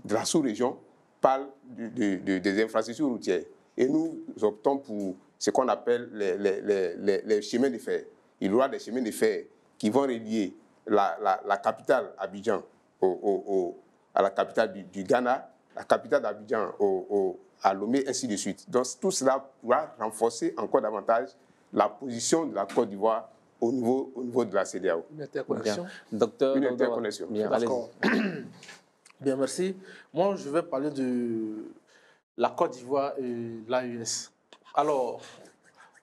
de la sous-région, parlent des infrastructures routières. Et nous optons pour ce qu'on appelle les chemins de fer. Il y aura des chemins de fer qui vont relier la capitale Abidjan à la capitale du Ghana, la capitale d'Abidjan à Lomé, ainsi de suite. Donc tout cela pourra renforcer encore davantage la position de la Côte d'Ivoire au niveau de la CEDEAO. Une interconnexion. Docteur, une interconnexion. Bien, d'accord. Bien, merci. Moi, je vais parler de la Côte d'Ivoire et l'AES. Alors,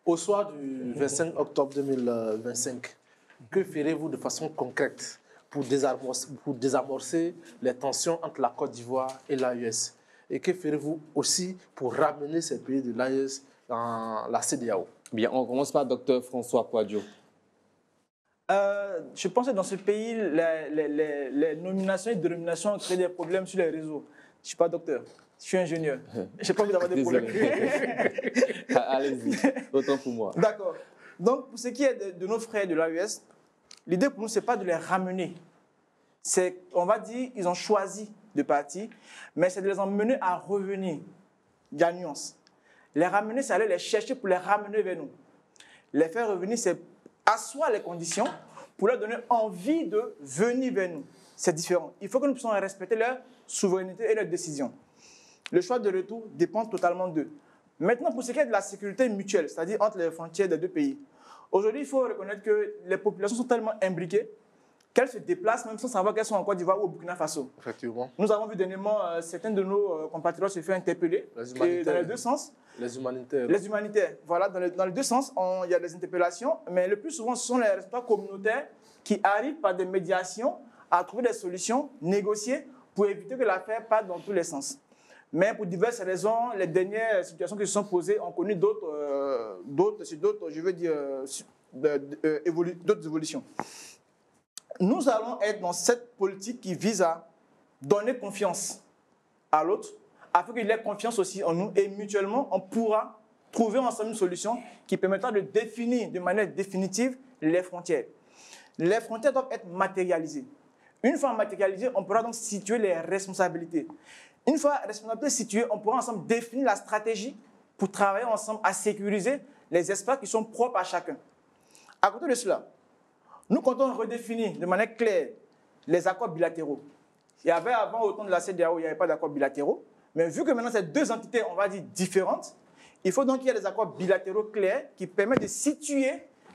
au soir du 25 octobre 2025, que ferez-vous de façon concrète pour désamorcer les tensions entre la Côte d'Ivoire et l'AES? Et que ferez-vous aussi pour ramener ces pays de l'AES dans la CEDEAO? Bien, on commence par Dr François Kouadio. Je pense que dans ce pays, les nominations et dénominations créent des problèmes sur les réseaux. Je ne suis pas docteur, je suis ingénieur. Je n'ai pas envie d'avoir des problèmes. Allez-y, autant pour moi. D'accord. Donc, pour ce qui est de nos frères de l'AES, l'idée pour nous, ce n'est pas de les ramener. On va dire, ils ont choisi de partir, mais c'est de les emmener à revenir. Il y a une nuance. Les ramener, c'est aller les chercher pour les ramener vers nous. Les faire revenir, c'est asseoir les conditions pour leur donner envie de venir vers nous. C'est différent. Il faut que nous puissions respecter leur souveraineté et leurs décisions. Le choix de retour dépend totalement d'eux. Maintenant, pour ce qui est de la sécurité mutuelle, c'est-à-dire entre les frontières des deux pays, aujourd'hui, il faut reconnaître que les populations sont tellement imbriquées qu'elles se déplacent même sans savoir qu'elles sont en Côte d'Ivoire ou au Burkina Faso. Effectivement. Nous avons vu dernièrement certains de nos compatriotes se faire interpeller et dans les deux sens. Les humanitaires. Les humanitaires, voilà, dans les deux sens, il y a des interpellations, mais le plus souvent, ce sont les responsables communautaires qui arrivent par des médiations à trouver des solutions, négocier pour éviter que l'affaire parte dans tous les sens. Mais pour diverses raisons, les dernières situations qui se sont posées ont connu d'autres évolutions. Nous allons être dans cette politique qui vise à donner confiance à l'autre, afin qu'il ait confiance aussi en nous, et mutuellement, on pourra trouver ensemble une solution qui permettra de définir de manière définitive les frontières. Les frontières doivent être matérialisées. Une fois matérialisées, on pourra donc situer les responsabilités. Une fois les responsabilités situées, on pourra ensemble définir la stratégie pour travailler ensemble à sécuriser les espaces qui sont propres à chacun. À côté de cela, nous comptons redéfinir de manière claire les accords bilatéraux. Il y avait avant, au temps de la CEDEAO, il n'y avait pas d'accords bilatéraux. Mais vu que maintenant, c'est deux entités, on va dire, différentes, il faut donc qu'il y ait des accords bilatéraux clairs qui permettent de situer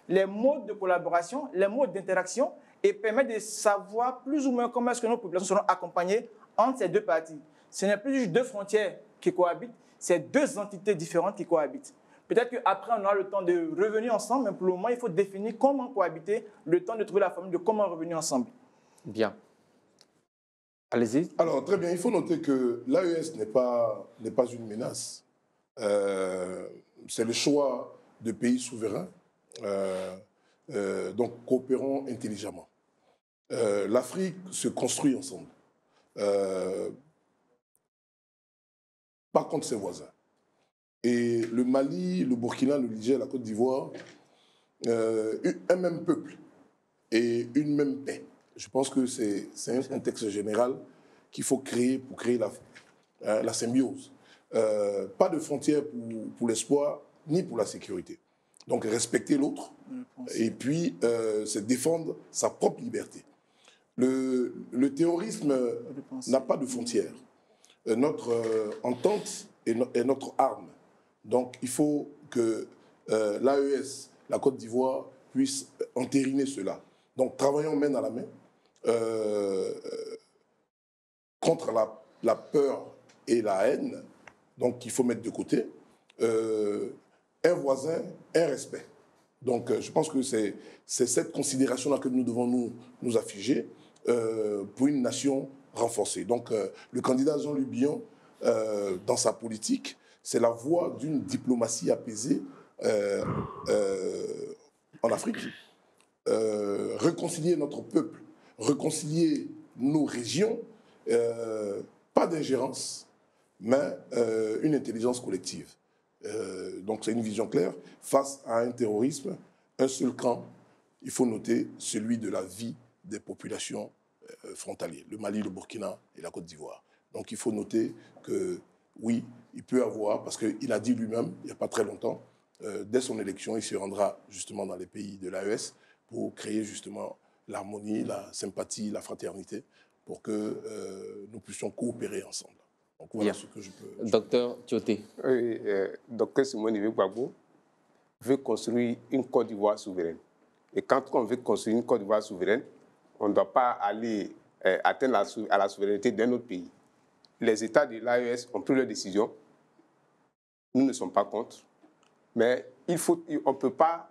les modes de collaboration, les modes d'interaction et permettent de savoir plus ou moins comment est-ce que nos populations seront accompagnées entre ces deux parties. Ce n'est plus juste deux frontières qui cohabitent, c'est deux entités différentes qui cohabitent. Peut-être qu'après, on aura le temps de revenir ensemble, mais pour le moment, il faut définir comment cohabiter, le temps de trouver la formule de comment revenir ensemble. Bien. Allez-y. Alors, très bien, il faut noter que l'AES n'est pas une menace. C'est le choix de pays souverains, donc coopérons intelligemment. L'Afrique se construit ensemble, pas contre ses voisins. Et le Mali, le Burkina, le Niger, la Côte d'Ivoire, un même peuple et une même paix. Je pense que c'est un contexte général qu'il faut créer pour créer la symbiose. Pas de frontières pour l'espoir ni pour la sécurité. Donc respecter l'autre et puis c'est défendre sa propre liberté. Le terrorisme n'a pas de frontières. Notre entente est notre arme. Donc il faut que l'AES, la Côte d'Ivoire, puisse entériner cela. Donc travaillons main dans la main contre la peur et la haine. Donc il faut mettre de côté un voisin, un respect. Donc je pense que c'est cette considération-là que nous devons nous afficher pour une nation renforcée. Donc le candidat Jean-Luc Billon, dans sa politique, c'est la voie d'une diplomatie apaisée en Afrique. Réconcilier notre peuple, réconcilier nos régions, pas d'ingérence, mais une intelligence collective. Donc c'est une vision claire. Face à un terrorisme, un seul camp, il faut noter celui de la vie des populations frontalières, le Mali, le Burkina et la Côte d'Ivoire. Donc il faut noter que oui, il peut avoir, parce qu'il a dit lui-même, il n'y a pas très longtemps, dès son élection, il se rendra justement dans les pays de l'AES pour créer justement l'harmonie, la sympathie, la fraternité, pour que nous puissions coopérer ensemble. Donc voilà ce que je peux... Docteur Tioté. Oui, docteur Simone Gbagbo veut construire une Côte d'Ivoire souveraine. Et quand on veut construire une Côte d'Ivoire souveraine, on ne doit pas aller atteindre à la souveraineté d'un autre pays. Les États de l'AES ont pris leurs décisions. Nous ne sommes pas contre. Mais on ne peut pas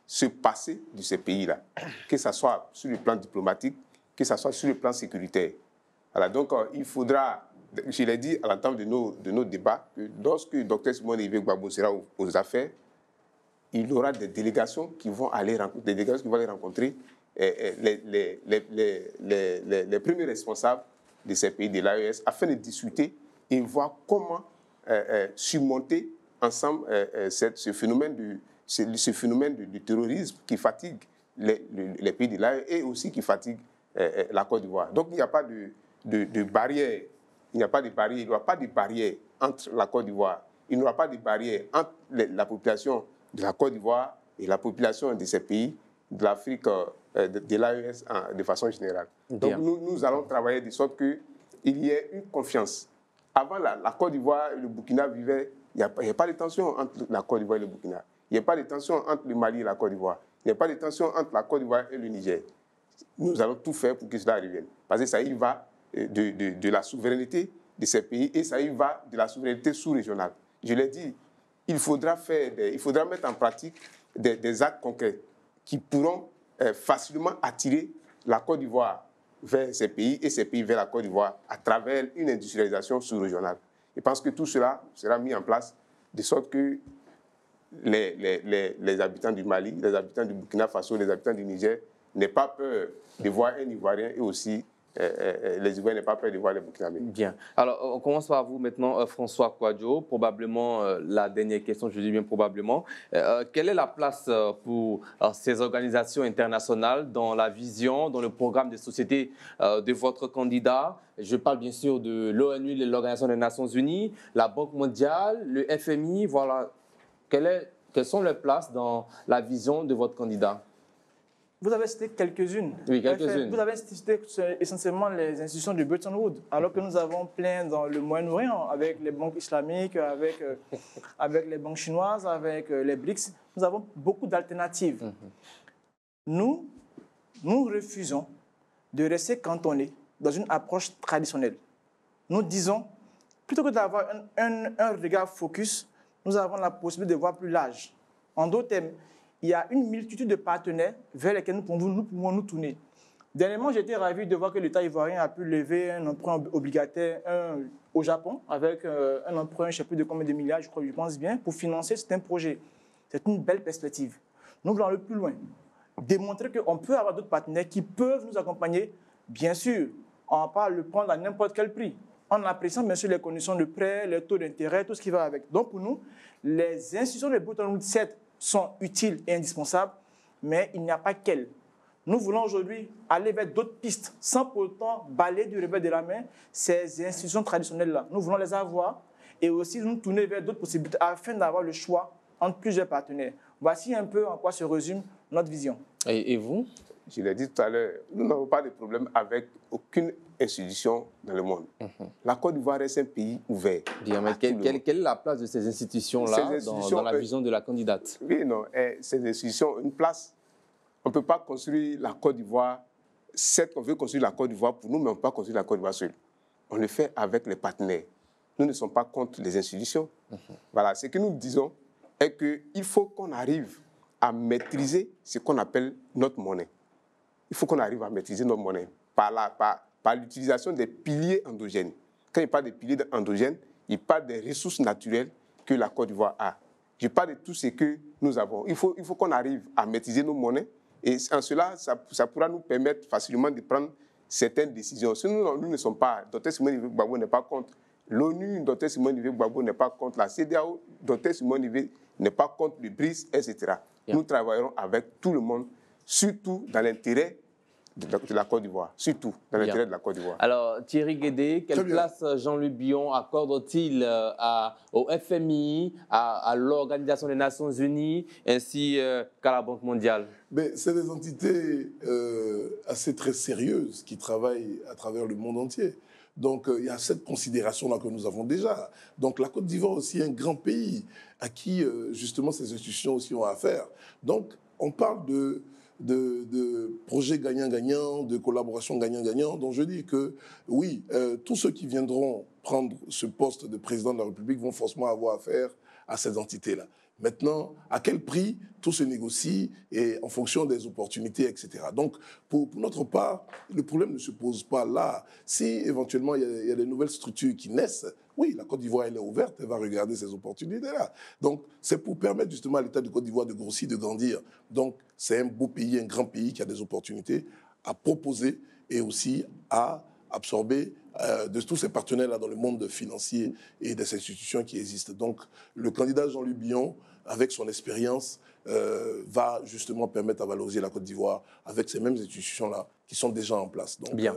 se passer de ces pays-là, que ce soit sur le plan diplomatique, que ce soit sur le plan sécuritaire. Voilà, donc il faudra, je l'ai dit à l'entame de nos débats, que lorsque le docteur Simone Gbagbo sera aux affaires, il y aura des délégations qui vont aller rencontrer les premiers responsables de ces pays de l'AES afin de discuter et voir comment surmonter ensemble ce phénomène du terrorisme qui fatigue les pays de l'AES et aussi qui fatigue la Côte d'Ivoire. Donc il n'y a pas de barrière. Il n'y aura pas de barrière entre la Côte d'Ivoire. Il n'y aura pas de barrière entre la population de la Côte d'Ivoire et la population de ces pays. de l'Afrique, de l'AES de façon générale. Bien. Donc nous allons travailler de sorte qu'il y ait une confiance. Avant, la Côte d'Ivoire et le Burkina vivaient, il n'y a pas de tension entre la Côte d'Ivoire et le Burkina. Il n'y a pas de tension entre le Mali et la Côte d'Ivoire. Il n'y a pas de tension entre la Côte d'Ivoire et le Niger. Nous allons tout faire pour que cela revienne. Parce que ça y va de la souveraineté de ces pays et ça y va de la souveraineté sous-régionale. Je l'ai dit, il faudra mettre en pratique des actes concrets qui pourront facilement attirer la Côte d'Ivoire vers ces pays et ces pays vers la Côte d'Ivoire à travers une industrialisation sous-régionale. Je pense que tout cela sera mis en place de sorte que les habitants du Mali, les habitants du Burkina Faso, les habitants du Niger n'aient pas peur de voir un Ivoirien et aussi les Ivoiriens n'aient pas peur de voir les Burkinabés. Bien. Alors, on commence par vous maintenant, François Kouadio. Probablement la dernière question, je dis bien probablement. Quelle est la place pour ces organisations internationales dans la vision, dans le programme de société de votre candidat? Je parle bien sûr de l'ONU, l'Organisation des Nations Unies, la Banque mondiale, le FMI. Voilà. Quelles sont les places dans la vision de votre candidat? Vous avez cité quelques-unes. Oui, quelques-unes. Vous avez cité essentiellement les institutions de Bretton Woods, alors que nous avons plein dans le Moyen-Orient, avec les banques islamiques, avec les banques chinoises, avec les BRICS. Nous avons beaucoup d'alternatives. Nous refusons de rester cantonnés dans une approche traditionnelle. Nous disons, plutôt que d'avoir un regard focus, nous avons la possibilité de voir plus large. En d'autres termes, il y a une multitude de partenaires vers lesquels nous pouvons nous tourner. Dernièrement, j'étais ravi de voir que l'État ivoirien a pu lever un emprunt obligataire au Japon, avec un emprunt, je ne sais plus de combien de milliards, je pense bien, pour financer certains projets. C'est une belle perspective. Nous voulons aller plus loin. Démontrer qu'on peut avoir d'autres partenaires qui peuvent nous accompagner. Bien sûr, on ne va pas le prendre à n'importe quel prix, en appréciant bien sûr les conditions de prêt, les taux d'intérêt, tout ce qui va avec. Donc pour nous, les institutions de Bretton Woods 7 sont utiles et indispensables, mais il n'y a pas qu'elles. Nous voulons aujourd'hui aller vers d'autres pistes, sans pour autant balayer du revers de la main ces institutions traditionnelles-là. Nous voulons les avoir et aussi nous tourner vers d'autres possibilités afin d'avoir le choix entre plusieurs partenaires. Voici un peu en quoi se résume notre vision. Et vous? Je l'ai dit tout à l'heure, nous n'avons pas de problème avec aucune institution dans le monde. La Côte d'Ivoire reste un pays ouvert. Bien, mais quelle est la place de ces institutions-là dans la vision de la candidate? Oui, non, ces institutions ont une place. On ne peut pas construire la Côte d'Ivoire, certes on veut construire la Côte d'Ivoire pour nous, mais on ne peut pas construire la Côte d'Ivoire seul. On le fait avec les partenaires. Nous ne sommes pas contre les institutions. Voilà, ce que nous disons est qu'il faut qu'on arrive à maîtriser ce qu'on appelle notre monnaie. Il faut qu'on arrive à maîtriser notre monnaie par l'utilisation des piliers endogènes. Quand il parle des piliers endogènes, il parle des ressources naturelles que la Côte d'Ivoire a. Je parle de tout ce que nous avons. Il faut qu'on arrive à maîtriser nos monnaies et en cela, ça pourra nous permettre facilement de prendre certaines décisions. Sinon, nous ne sommes pas, Dr Simone Gbagbo n'est pas contre l'ONU, Dr Simone Gbagbo n'est pas contre la CEDEAO, Dr Simone n'est pas contre le BRICS, etc. Yeah. Nous travaillerons avec tout le monde, surtout dans l'intérêt de la Côte d'Ivoire, surtout dans l'intérêt de la Côte d'Ivoire. Alors, Thierry Guédé, quelle place Jean-Luc Bion accorde-t-il au FMI, à l'Organisation des Nations Unies, ainsi qu'à la Banque mondiale? C'est des entités assez très sérieuses qui travaillent à travers le monde entier. Donc, il y a cette considération-là que nous avons déjà. Donc, la Côte d'Ivoire aussi est un grand pays à qui, justement, ces institutions aussi ont affaire. Donc, on parle de projets gagnant-gagnant, de collaboration gagnant-gagnant. Donc je dis que oui, tous ceux qui viendront prendre ce poste de président de la République vont forcément avoir affaire à ces entités-là. Maintenant, à quel prix tout se négocie et en fonction des opportunités, etc. Donc, pour notre part, le problème ne se pose pas là. Si éventuellement il y a des nouvelles structures qui naissent, oui, la Côte d'Ivoire, elle est ouverte, elle va regarder ces opportunités-là. Donc, c'est pour permettre justement à l'État de Côte d'Ivoire de grossir, de grandir. Donc, c'est un beau pays, un grand pays qui a des opportunités à proposer et aussi à absorber de tous ces partenaires-là dans le monde financier et des institutions qui existent. Donc, le candidat Jean-Luc Bion, avec son expérience, va justement permettre à valoriser la Côte d'Ivoire avec ces mêmes institutions-là qui sont déjà en place. Donc, bien.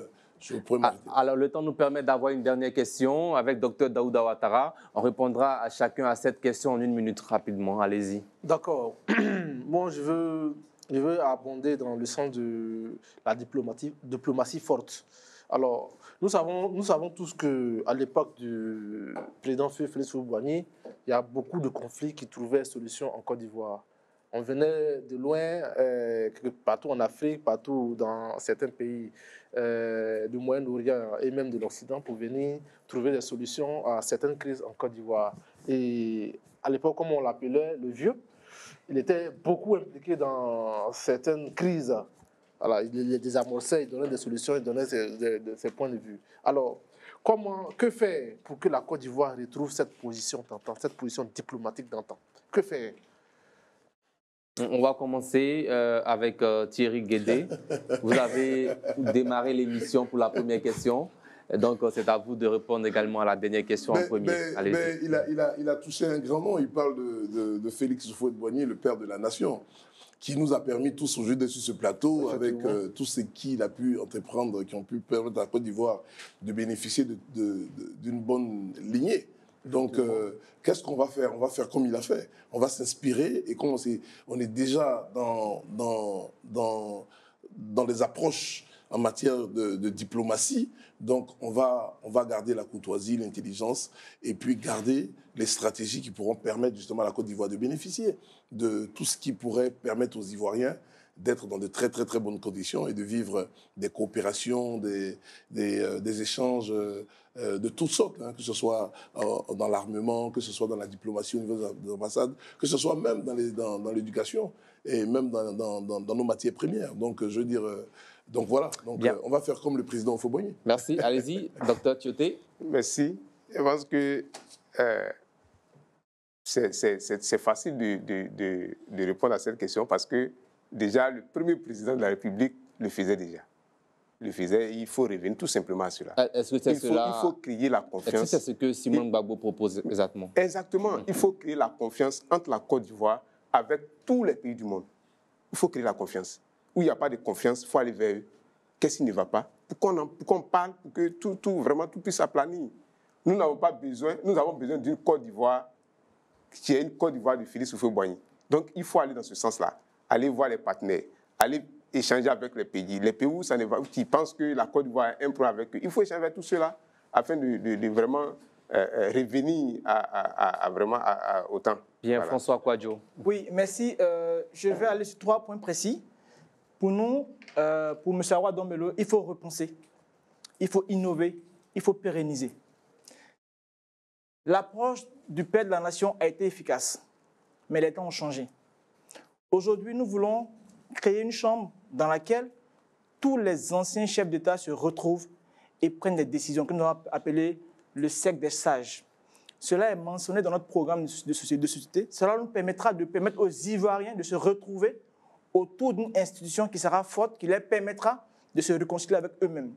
Alors, le temps nous permet d'avoir une dernière question avec Dr Daouda Ouattara. On répondra à chacun à cette question en 1 minute rapidement. Allez-y. D'accord. Bon, je veux je veux abonder dans le sens de la diplomatie forte. Alors, nous savons tous qu'à l'époque du président Félix Houphouët-Boigny, il y a beaucoup de conflits qui trouvaient solution en Côte d'Ivoire. On venait de loin, partout en Afrique, partout dans certains pays du Moyen-Orient et même de l'Occident pour venir trouver des solutions à certaines crises en Côte d'Ivoire. Et à l'époque, comme on l'appelait, le vieux, il était beaucoup impliqué dans certaines crises. Alors, il les désamorçait, il donnait des solutions, il donnait ses points de vue. Alors, que faire pour que la Côte d'Ivoire retrouve cette position d'antan, cette position diplomatique d'antan? Que faire? On va commencer avec Thierry Guédé. Vous avez démarré l'émission pour la première question. Donc, c'est à vous de répondre également à la dernière question en premier. Mais il a touché un grand nom. Il parle de Félix Houphouët-Boigny, le père de la nation, qui nous a permis tous aujourd'hui sur ce plateau, avec tous ceux qu'il a pu entreprendre, qui ont pu permettre à la Côte d'Ivoire de bénéficier d'une bonne lignée. Donc, qu'est-ce qu'on va faire? On va faire comme il a fait. On va s'inspirer, et comme on est déjà dans les approches en matière de diplomatie, donc on va garder la courtoisie, l'intelligence, et puis garder les stratégies qui pourront permettre justement à la Côte d'Ivoire de bénéficier de tout ce qui pourrait permettre aux Ivoiriens d'être dans de très très très bonnes conditions et de vivre des coopérations, des échanges de toutes sortes, hein, que ce soit dans l'armement, que ce soit dans la diplomatie au niveau des ambassades, que ce soit même dans l'éducation et même dans nos matières premières. Donc je veux dire, donc voilà, donc, on va faire comme le président Houphouët-Boigny. Merci, allez-y, docteur Tioté. Merci. Je pense que c'est facile de répondre à cette question parce que déjà, le premier président de la République le faisait déjà. Il faut revenir tout simplement à cela. Est-ce que c'est cela? Il faut créer la confiance. Est-ce que c'est ce que Simone Gbagbo propose exactement? Exactement. Il faut créer la confiance entre la Côte d'Ivoire avec tous les pays du monde. Il faut créer la confiance. Où il n'y a pas de confiance, il faut aller vers eux. Qu'est-ce qui ne va pas? Pour qu'on parle, pour que tout puisse s'aplanir. Nous n'avons pas besoin, nous avons besoin d'une Côte d'Ivoire qui est une Côte d'Ivoire de Félix Houphouët-Boigny. Donc il faut aller dans ce sens-là. Aller voir les partenaires, aller échanger avec les pays où ça ne va, qui pensent que la Côte d'Ivoire est un problème avec eux. Il faut échanger avec tout cela afin de vraiment revenir au temps. Bien, voilà. François Kouadio. Oui, merci. Je vais aller sur 3 points précis. Pour nous, pour M. Awa Dombelo, il faut repenser, il faut innover, il faut pérenniser. L'approche du père de la nation a été efficace, mais les temps ont changé. Aujourd'hui, nous voulons créer une chambre dans laquelle tous les anciens chefs d'État se retrouvent et prennent des décisions que nous avons appelées le cercle des sages. Cela est mentionné dans notre programme de société. Cela nous permettra de permettre aux Ivoiriens de se retrouver autour d'une institution qui sera forte, qui leur permettra de se réconcilier avec eux-mêmes.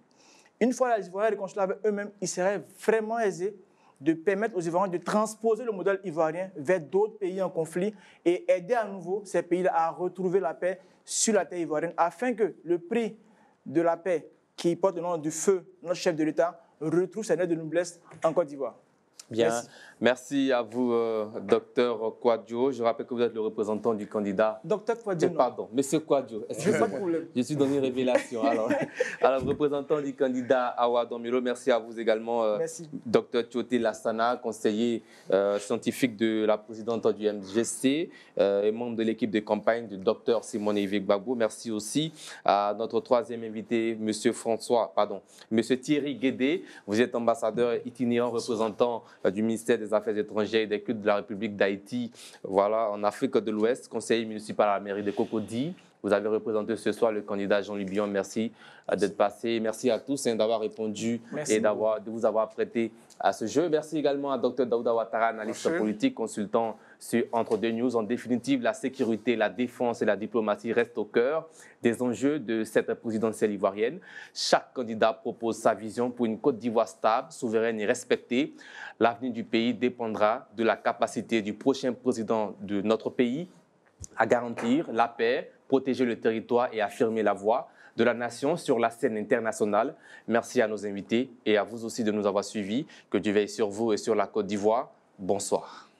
Une fois les Ivoiriens réconciliés avec eux-mêmes, il serait vraiment aisé de permettre aux Ivoiriens de transposer le modèle ivoirien vers d'autres pays en conflit et aider à nouveau ces pays-là à retrouver la paix sur la terre ivoirienne afin que le prix de la paix qui porte le nom du feu, notre chef de l'État, retrouve sa lettre de noblesse en Côte d'Ivoire. Bien, merci à vous, docteur Kouadio. Je rappelle que vous êtes le représentant du candidat. Docteur Kouadio, non. Pardon, monsieur Kouadio. Pas de problème. Je suis dans une révélation. Alors, représentant du candidat Awa Dombelo, merci à vous également, docteur Tioté Lassana, conseiller scientifique de la présidente du MGC et membre de l'équipe de campagne du docteur Simone Gbagbo. Merci aussi à notre troisième invité, monsieur Thierry Guédé. Vous êtes ambassadeur itinérant représentant du ministère des Affaires étrangères et des cultes de la République d'Haïti, voilà, en Afrique de l'Ouest, conseiller municipal à la mairie de Cocody. Vous avez représenté ce soir le candidat Jean-Louis Bion. Merci d'être passé. Merci à tous d'avoir répondu et de vous avoir prêté à ce jeu. Merci également à Dr Daouda Ouattara, analyste politique, consultant sur Entre deux News. En définitive, la sécurité, la défense et la diplomatie restent au cœur des enjeux de cette présidentielle ivoirienne. Chaque candidat propose sa vision pour une Côte d'Ivoire stable, souveraine et respectée. L'avenir du pays dépendra de la capacité du prochain président de notre pays à garantir la paix, protéger le territoire et affirmer la voix de la nation sur la scène internationale. Merci à nos invités et à vous aussi de nous avoir suivis. Que Dieu veille sur vous et sur la Côte d'Ivoire. Bonsoir.